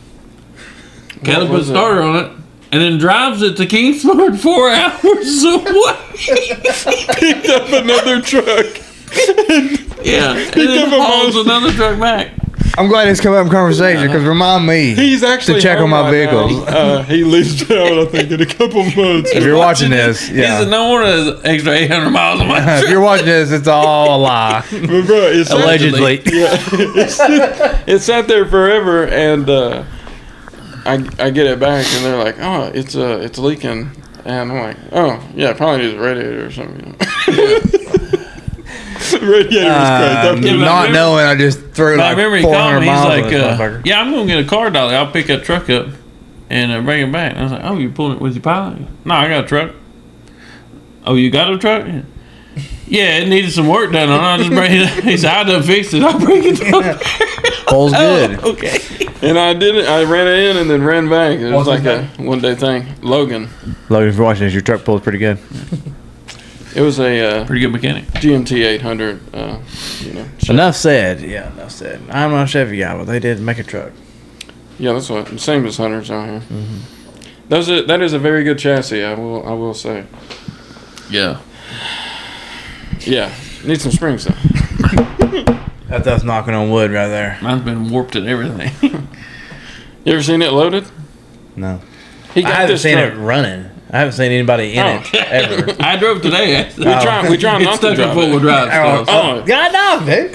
Kelly put a starter on it, and then drives it to Kingsport 4 hours away. Picked up another truck. Yeah, and then hauls another truck back. I'm glad it's come up in conversation because remind me He's actually to check on my home right vehicles. now. He leaves town, I think, in a couple months. If you're watching this, He said, yeah. no one has extra 800 miles on my If truck. you're watching this, it's all a lie. But bro, it's Allegedly. Yeah, it sat there forever, and I get it back, and they're like, "Oh, it's leaking," and I'm like, "Oh, yeah, probably needs a radiator or something." Radiator was crazy. Not knowing, I just threw I like remember he 400 called me. He's miles on like, this motherfucker. yeah, I'm going to get a car dolly. I'll pick that truck up and bring it back. And I was like, oh, you're pulling it with your pilot? No, I got a truck. Oh, you got a truck? Yeah, it needed some work done on it. I'll just bring it. He said, I done fixed it. I'll bring it down. All's good. Oh, okay. And I did it. I ran it in and then ran back. It was like a one-day thing. Logan. Logan, if you're watching this, your truck pulls pretty good. It was a Pretty good mechanic. GMT 800. Enough said. Yeah, enough said. I'm not a Chevy guy, but they did make a truck. Yeah, that's what. Same as Hunters out here. That is a very good chassis. I will say. Yeah. Yeah, need some springs though. That's us knocking on wood right there. Mine's been warped and everything. You ever seen it loaded? No. He I haven't this seen truck. it running. I haven't seen anybody in it ever. I drove today. We try It's not to stuck in drive four-wheel it. drive. Oh, God no, dude.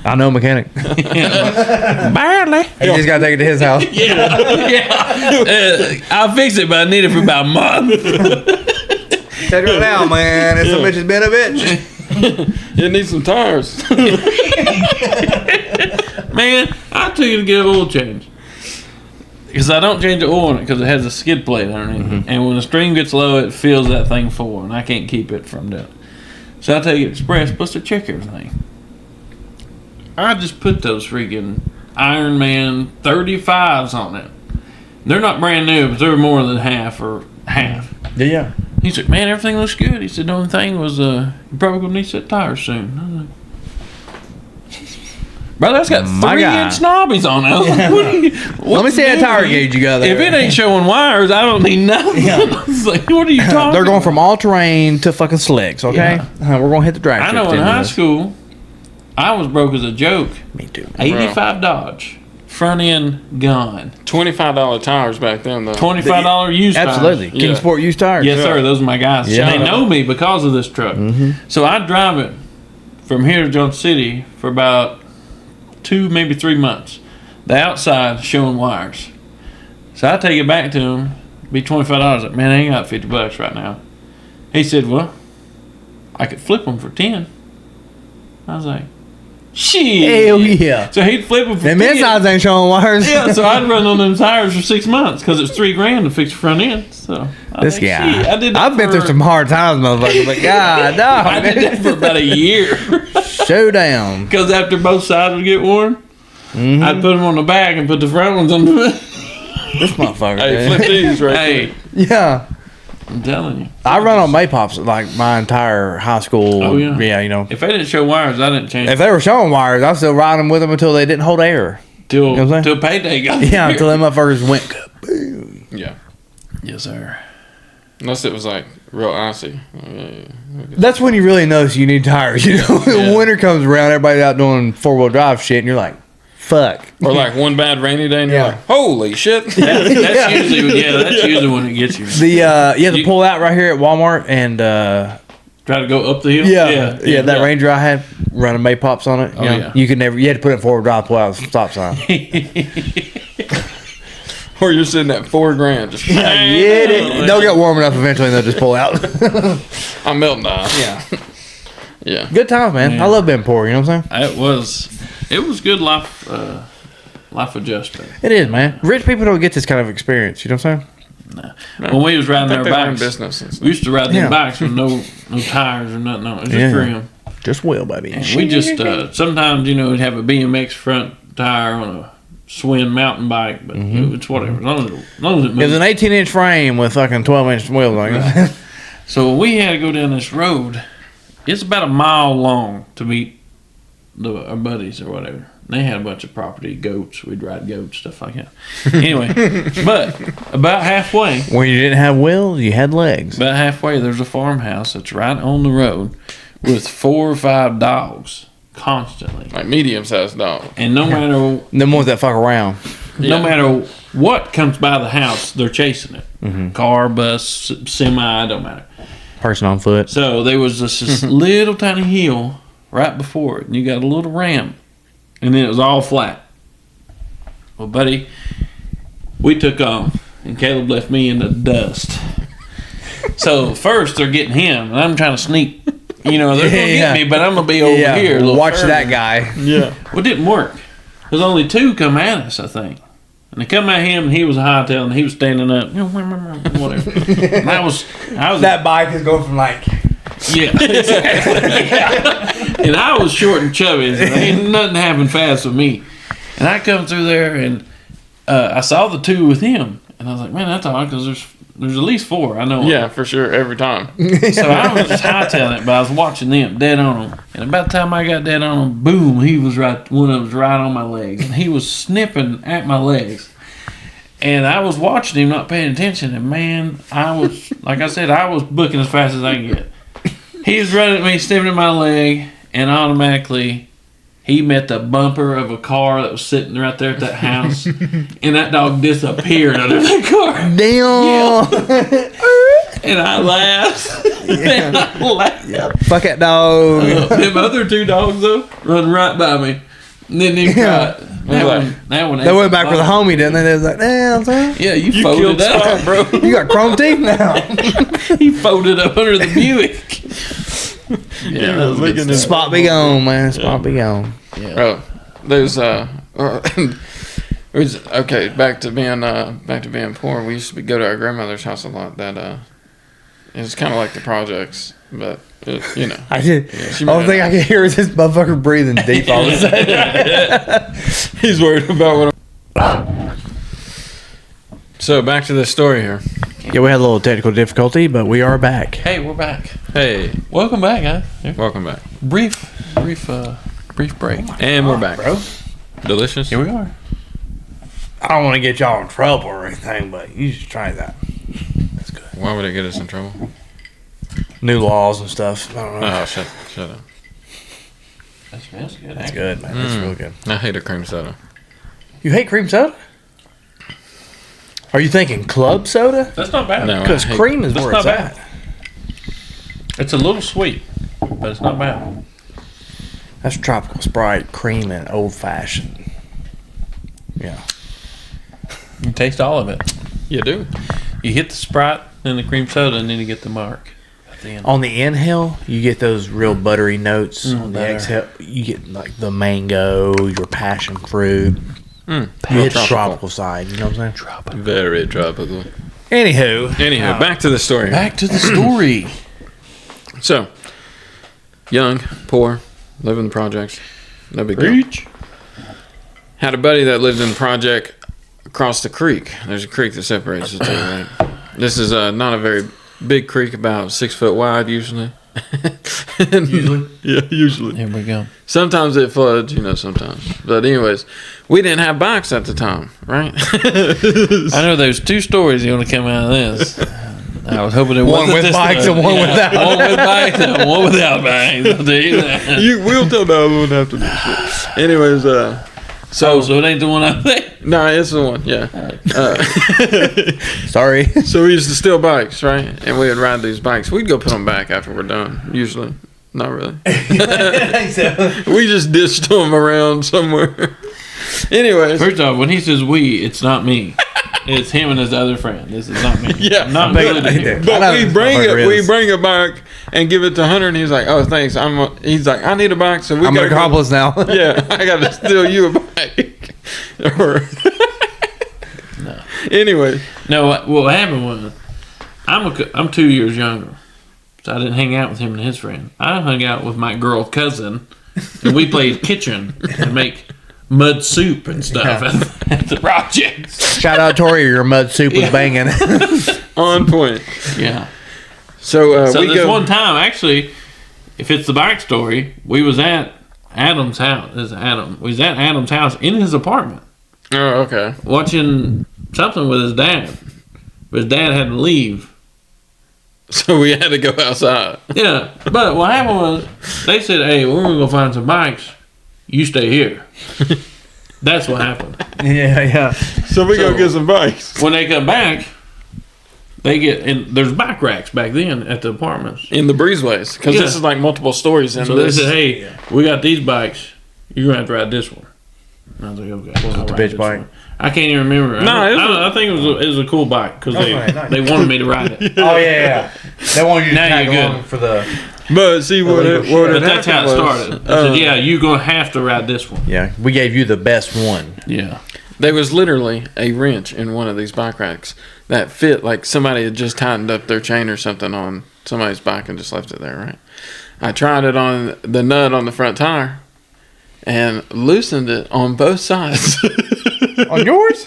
I know a mechanic. Barely. You just gotta take it to his house. Yeah. I'll fix it, but I need it for about a month. Take it now, man. It's a bitch has been a bitch. It needs some tires. Man, I took it to get an oil change. Because I don't change the oil in it because it has a skid plate underneath. And when the stream gets low, it fills that thing full, and I can't keep it from that. So I take it express, plus to check everything. I just put those freaking Iron Man 35s on it. They're not brand new, but they're more than half or half. Yeah. He said, man, everything looks good. He said, the only thing was, you're probably going to need set tires soon. I was like, brother, that's got My 3-inch knobbies on it. I was like, Let me see that tire gauge you got there. If it ain't showing wires, I don't need nothing. I was like, what are you talking They're going about? from all terrain to fucking slicks, okay? We're going to hit the drag I strip know at in the end of high this. school, I was broke as a joke. Me too. 85 Dodge. Front end gone. $25 tires back then though. $25 used tires. Absolutely. Yeah. Kingsport used tires. Yes, sir. Those are my guys. Yeah. They know me because of this truck. So I drive it from here to Johnson City for about 2, maybe 3 months. The outside showing wires. So I take it back to him. Be $25. Like, man, I ain't got $50 right now. He said, well, I could flip them for 10. I was like, shit. Hell yeah. So he'd flip them for Them 10. insides ain't showing wires. Yeah, so I'd run on them tires for 6 months because it's $3,000 to fix the front end. So I This think, guy. shit, I did that I've been for- through some hard times, motherfucker. But God, I did that for about a year Showdown. because after both sides would get worn, I'd put them on the back and put the front ones on the front. This motherfucker. Hey, dude. flip these right Hey, Yeah. I'm telling you. I run on Maypops like my entire high school. Oh, yeah. You know. If they didn't show wires, I didn't change If they were showing wires, I was still riding with them until they didn't hold air. till know what I'm saying? till payday got Yeah, here. until them motherfuckers went. Yeah. Yes, sir. Unless it was like real icy. That's when you really notice you need tires. You know, Yeah. winter comes around, everybody's out doing 4-wheel drive shit, and you're like, fuck. Or like one bad rainy day and you're Yeah. like, holy shit. That's usually that's usually when it gets you. You have to pull out right here at Walmart and Try to go up the hill. yeah, that Ranger I had running Maypops on it. Oh, You know, yeah. you could never. You had to put it in 4-wheel drive, pull out the stop sign. Or you're sitting at $4,000 just They'll get warm enough eventually, and they'll just pull out. I'm melting ice. Yeah, Yeah. good times, man. Yeah. I love being poor. You know what I'm saying? It was good life adjustment. It is, man. Rich people don't get this kind of experience. You know what I'm saying? When we was riding I our think they learn bikes, business and stuff. we used to ride Yeah. them bikes with no tires or nothing on it. Just Yeah. trim. Just will, baby. And we just sometimes we'd have a BMX front tire on a Swin mountain bike, but it's whatever. As long as it It was moves. an 18-inch frame with fucking 12-inch wheels on it. So when we had to go down this road, it's about a mile long to meet our buddies or whatever. They had a bunch of property, goats. We'd ride goats, stuff like that. Anyway, but about halfway, When you didn't have wheels, you had legs. about halfway, there's a farmhouse that's right on the road with 4 or 5 dogs constantly. Like medium-sized dog. And no matter The ones that fuck around. no matter what comes by the house, they're chasing it. Car, bus, semi, don't matter. Person on foot. So there was this little tiny hill right before it, and you got a little ramp, and then it was all flat. Well, buddy, we took off, and Caleb left me in the dust. So first they're getting him, and I'm trying to sneak. You know, they're going to get me, but I'm going to be over here. A little Watch further. that guy. Yeah. Well, it didn't work. There's only 2 come at us, I think. And they come at him, and he was a hightail, and he was standing up. You know, whatever. And I was That bike is going from like... yeah, exactly. Yeah. And I was short and chubby, so ain't nothing happened fast with me. And I come through there, and I saw the 2 with him, and I was like, man, that's odd, because there's at least 4. I know. Yeah, for sure, every time. So I was just hightailing it, but I was watching them dead on them. And about the time I got dead on them, boom, he was right. One of them was right on my legs, and he was snipping at my legs. And I was watching him, not paying attention. And man, I was like I said, I was booking as fast as I can get. He was running at me, snipping at my leg, and automatically he met the bumper of a car that was sitting right there at that house, and that dog disappeared under that car. Damn. And I laughed. And I laughed. Fuck that dog. Them other 2 dogs though run right by me, and then they got that one. They went back for the homie, didn't they? They was like, damn, son. Yeah, you Killed folded up, Spot, bro. You got chrome teeth now. He folded up under the Buick. Yeah, that was look good at this. stuff. Spot be gone, man. Spot be gone. Bro, there's okay. Back to being poor. We used to go to our grandmother's house a lot. That it's kind of like the projects, but you know. I did. she Only made thing I can hear is this motherfucker breathing deep all of a sudden. He's worried about what. So back to this story here. Yeah, we had a little technical difficulty, but we are back. Hey, we're back. Hey, Welcome back, guys. Yeah. welcome back, Brief break. and we're back. Bro. Delicious. Here we are. I don't want to get y'all in trouble or anything, but you should try that. That's good. Why would it get us in trouble? New laws and stuff. I don't know. Oh, shut up. That smells good. That's good, man. That's really good. I hate a cream soda. You hate cream soda? Are you thinking club soda? That's not bad. No, Because I hate- cream is That's where not it's bad. at. It's a little sweet, but it's not bad. That's tropical Sprite, cream, and old fashioned. Yeah. You taste all of it. You do. You hit the Sprite, then the cream soda, and then you get the mark at the end. On the inhale, you get those real buttery notes. On the butter. exhale, you get like the mango, your passion fruit. You hit the tropical side. You know what I'm saying? Very tropical. Anywho, Back to the story. Back to the story. So, young, poor, living in the projects. No big deal. Preach. Had a buddy that lived in the project across the creek. There's a creek that separates the two, right? This is not a very big creek, about 6 foot wide usually. Usually? Yeah, usually. Here we go. Sometimes it floods, sometimes. But anyways, we didn't have bikes at the time, right? I know there's 2 stories going to come out of this. I was hoping it One wasn't with this bikes one. and one without. One with bikes and one without bikes. I'll tell you that. We'll tell the other one after this. Anyways, So it ain't the one I think. no, it's the one, yeah. sorry. So we used to steal bikes, right? And we would ride these bikes. We'd go put them back after we're done, usually. Not really. We just ditched them around somewhere. Anyways. First off, when he says we, it's not me. It's him and his other friend. This is not me. Yeah. I'm not But- included here. I But know we this bring motherfucker it. We is. bring a bike and give it to Hunter, and he's like, "Oh, thanks." He's like, "I need a bike, so we I'm got an accomplice now. Yeah, I got to steal you a bike. Or No. anyway, No, what happened was, I'm 2 years younger, so I didn't hang out with him and his friend. I hung out with my girl cousin, and we played kitchen and make mud soup and stuff at the projects. Shout out Tori, your mud soup was banging. on point. Yeah. So, So we this go. one time, actually, if it's the bike story, we was at Adam's house. We was at Adam's house in his apartment Oh, okay. watching something with his dad. But his dad had to leave. So we had to go outside. Yeah, but what happened was they said, "Hey, we're gonna go find some bikes. You stay here." That's what happened. Yeah. So we So- go get some bikes When they come back, they get and there's bike racks back then at the apartments. in the breezeways because Yeah. this is like multiple stories. And So they said, "Hey, we got these bikes. You're gonna have to ride this one." And I was like, "Okay." Was it I'll the ride bitch this bike? one. I can't even remember. No, I think it was a cool bike because Okay, nice. they wanted me to ride it. Oh yeah. They wanted you to Now tag you're good. along for the. But see what Illegal it, what shit. it But that's how it happened started. I said, was, "Yeah, you're gonna have to ride this one." Yeah, we gave you the best one. Yeah. there was literally a wrench in one of these bike racks that fit like somebody had just tightened up their chain or something on somebody's bike and just left it there. Right. I tried it on the nut on the front tire and loosened it on both sides. On yours?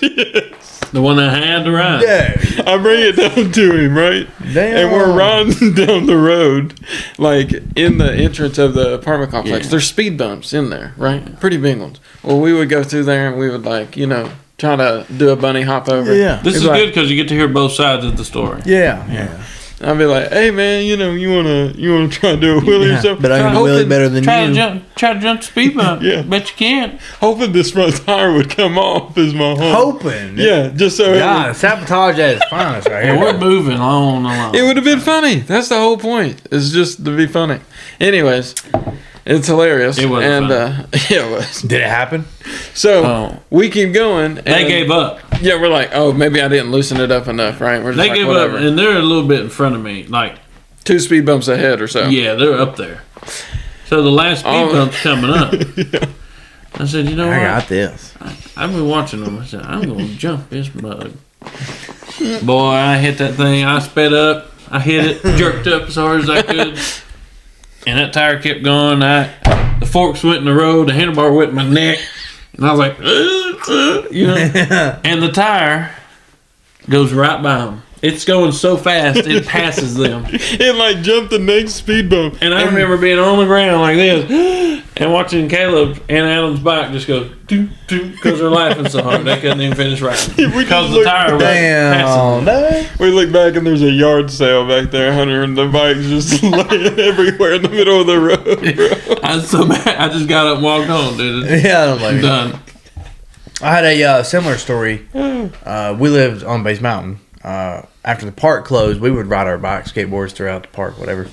The one I had to ride. Yeah. I bring it down to him, right? Damn. And we're riding down the road, like in the entrance of the apartment complex. Yeah. There's speed bumps in there, right? Pretty big ones. Well, we would go through there and we would try to do a bunny hop over. Yeah. This It's is like- good because you get to hear both sides of the story. Yeah. I'd be like, "Hey man, you wanna try to do a wheelie or something?" But I can Hoping- wheelie better than Try you. to jump the speed bump. Yeah. Bet you can't. Hoping this front tire would come off is my hope. Hoping. Yeah, just so God, sabotage at its finest right And here. we're moving on along. it would have been funny. That's the whole point. It's just to be funny. Anyways, it's hilarious. It was and funny. yeah, it was. Did it happen? So Oh. we keep going. And They gave up. Yeah, we're like, oh, maybe I didn't loosen it up enough, right? We're just They like, gave whatever. up, and they're a little bit in front of me. Like, 2 speed bumps ahead or so. yeah, they're up there. So the last speed Oh. bump's coming up. I said, you know I what? got this. I've been watching them. I said, I'm going to jump this mug. Boy, I hit that thing. I sped up. I hit it, jerked up as hard as I could. And that tire kept going. The forks went in the road. The handlebar went in my neck. And I was like, you know. And the tire goes right by them. It's going so fast, it passes them. It like jumped the next speed bump. And I remember being on the ground like this and watching Caleb and Adam's bike just go doot doot because they're laughing so hard they couldn't even finish riding because the tire was passing Damn. them. We look back and there's a yard sale back there. Hunter and the bike's just laying everywhere in the middle of the road. I was so mad. I just got up and walked home, dude. Yeah, I don't blame I'm you. done. I had a similar story. We lived on Base Mountain. After the park closed, we would ride our bikes, skateboards throughout the park, whatever.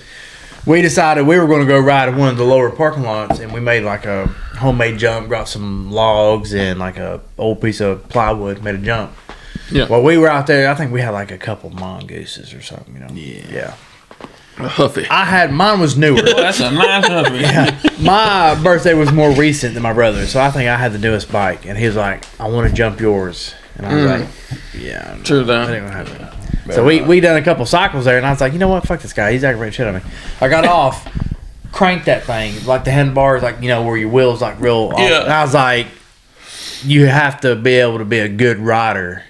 We decided we were going to go ride one of the lower parking lots, and we made like a homemade jump, brought some logs and like a old piece of plywood, made a jump. Yeah. While we were out there, I think we had like a couple mongooses or something, you know. Yeah. Huffy. Mine was newer. Well, that's a nice huffy. My birthday was more recent than my brother's, so I think I had the newest bike. And he was like, "I want to jump yours," and I was like, "Yeah, True that that. ain't gonna happen." So we done a couple cycles there, and I was like, "You know what? Fuck this guy. He's aggravating shit on me." I got off, cranked that thing like the handlebars, like where your wheels like real. Off. Yeah. And I was like, "You have to be able to be a good rider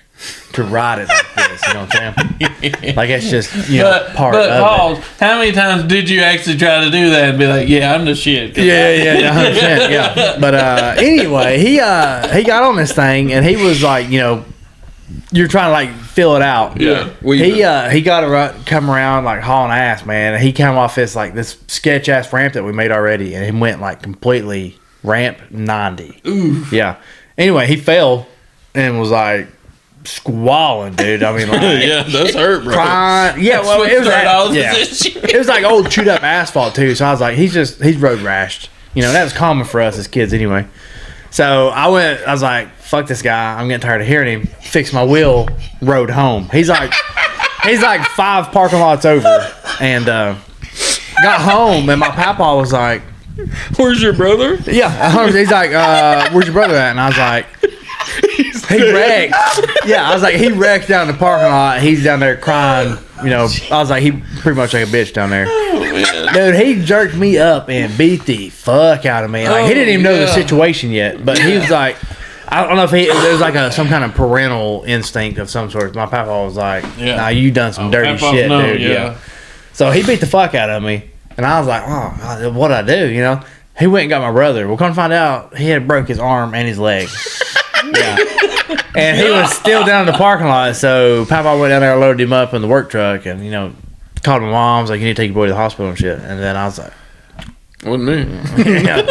to ride it like this." You know what I'm saying? Like it's just part but of Paul, it. how many times did you actually try to do that and be like, yeah, I'm the shit? Yeah, 100%, yeah. But anyway, he got on this thing and he was like, you're trying to like fill it out. Yeah. He got to come around like hauling ass, man. And he came off this sketch ass ramp that we made already, and he went like completely ramp 90. Ooh. Yeah. Anyway, he fell and was like squalling, dude. I mean, like yeah, that's hurt, bro. crying. Yeah, well, it was yeah. it was like old chewed up asphalt too. So I was like, he's road rashed. That was common for us as kids anyway. So I was like, fuck this guy. I'm getting tired of hearing him. Fix my wheel, rode home. He's like 5 parking lots over, and got home, and my papa was like, Where's your brother? yeah. He's like, where's your brother at? And I was like, he wrecked. Yeah, I was like, he wrecked down in the parking lot. He's down there crying. I was like, he pretty much like a bitch down there. Dude, he jerked me up and beat the fuck out of me. Like, he didn't even know the situation yet, but he was like, I don't know if there was like some kind of parental instinct of some sort. My papa was like, nah, you done some dirty shit, dude. Yeah. So he beat the fuck out of me. And I was like, oh, God, what'd I do, He went and got my brother. Well, come to find out, he had broke his arm and his leg. Yeah. And he was still down in the parking lot. So Papa went down there, loaded him up in the work truck, and called my mom. Was like, "You need to take your boy to the hospital and shit." And then I was like, Wasn't me. yeah.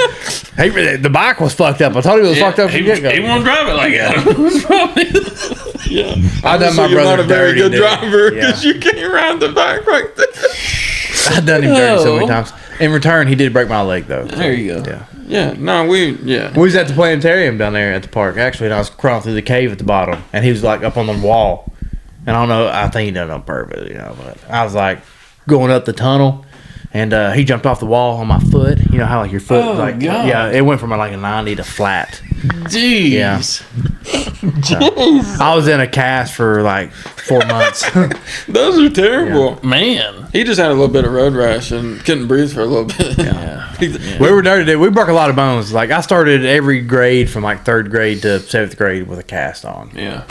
The bike was fucked up. I told him it was fucked up. He won't drive it like that. Yeah. I done my you're brother not a very dirty, good dude. driver Yeah. because you can't ride the bike like that. I done him dirty so many times. In return, he did break my leg though. There you go. Yeah. Yeah. No, we We was at the planetarium down there at the park, actually, and I was crawling through the cave at the bottom, and he was like up on the wall. And I don't know, I think he done it on purpose, but I was like going up the tunnel, and he jumped off the wall on my foot. You know how like your foot, God. yeah, it went from like a 90 to flat. Jeez. Yeah. So, I was in a cast for like 4 months. those are terrible. Man. He just had a little bit of road rash and couldn't breathe for a little bit. Yeah. We were dirty, dude. We broke a lot of bones. Like I started every grade from like 3rd grade to 7th grade with a cast on. Yeah.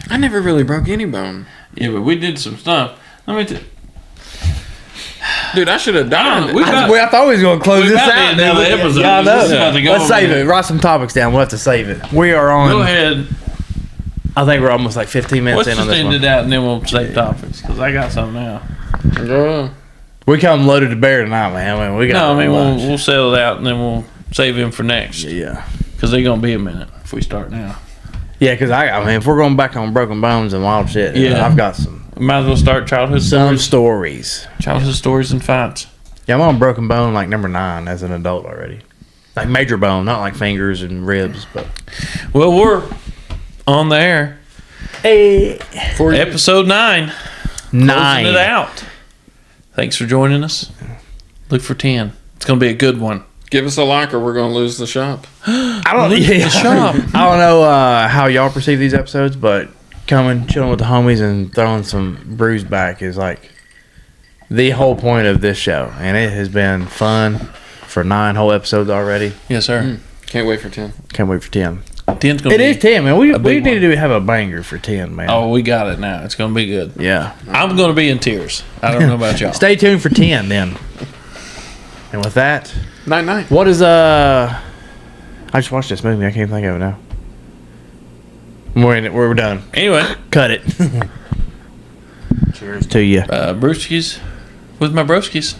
I never really broke any bone. Yeah, but we did some stuff. Let me Dude, I should have died. I thought we was going to close We this about out. to end the dude. episode. Yeah, I know. This is about to go Let's over save here. it. Write some topics down. We'll have to save it. We are on. Go ahead. I think we're almost like 15 minutes Let's in on just this end one. it out and then we'll save topics because I got something now. Yeah. We come loaded to bear tonight, man. I mean, we got. No, I mean lunch. we'll settle it out and then we'll save him for next Yeah. because they're gonna be a minute if we start now. Yeah, because I mean, if we're going back on broken bones and wild shit, Yeah. I've got some We might as well start childhood stories. childhood stories and fights. Yeah, I'm on broken bone like number 9 as an adult already. Like major bone, not like fingers and ribs, but. Well, we're on the air. Hey. Episode 9. 9. Closing it out. Thanks for joining us. Look for 10. It's gonna be a good one. Give us a like or we're going to lose the shop. I don't Look at the shop. I don't know how y'all perceive these episodes, but coming, chilling with the homies, and throwing some brews back is like the whole point of this show, and it has been fun for 9 whole episodes already. Yes, sir. Can't wait for 10. Can't wait for 10. 10's gonna It be. is 10, man. We big need to have a banger for 10, man. Oh, we got it now. It's gonna be good. Yeah. I'm gonna be in tears. I don't know about y'all. Stay tuned for 10 then. And with that, Night. what is I just watched this movie. I can't think of it now. We're done. Anyway, Cut it. Cheers to you. brewskis with my broskies.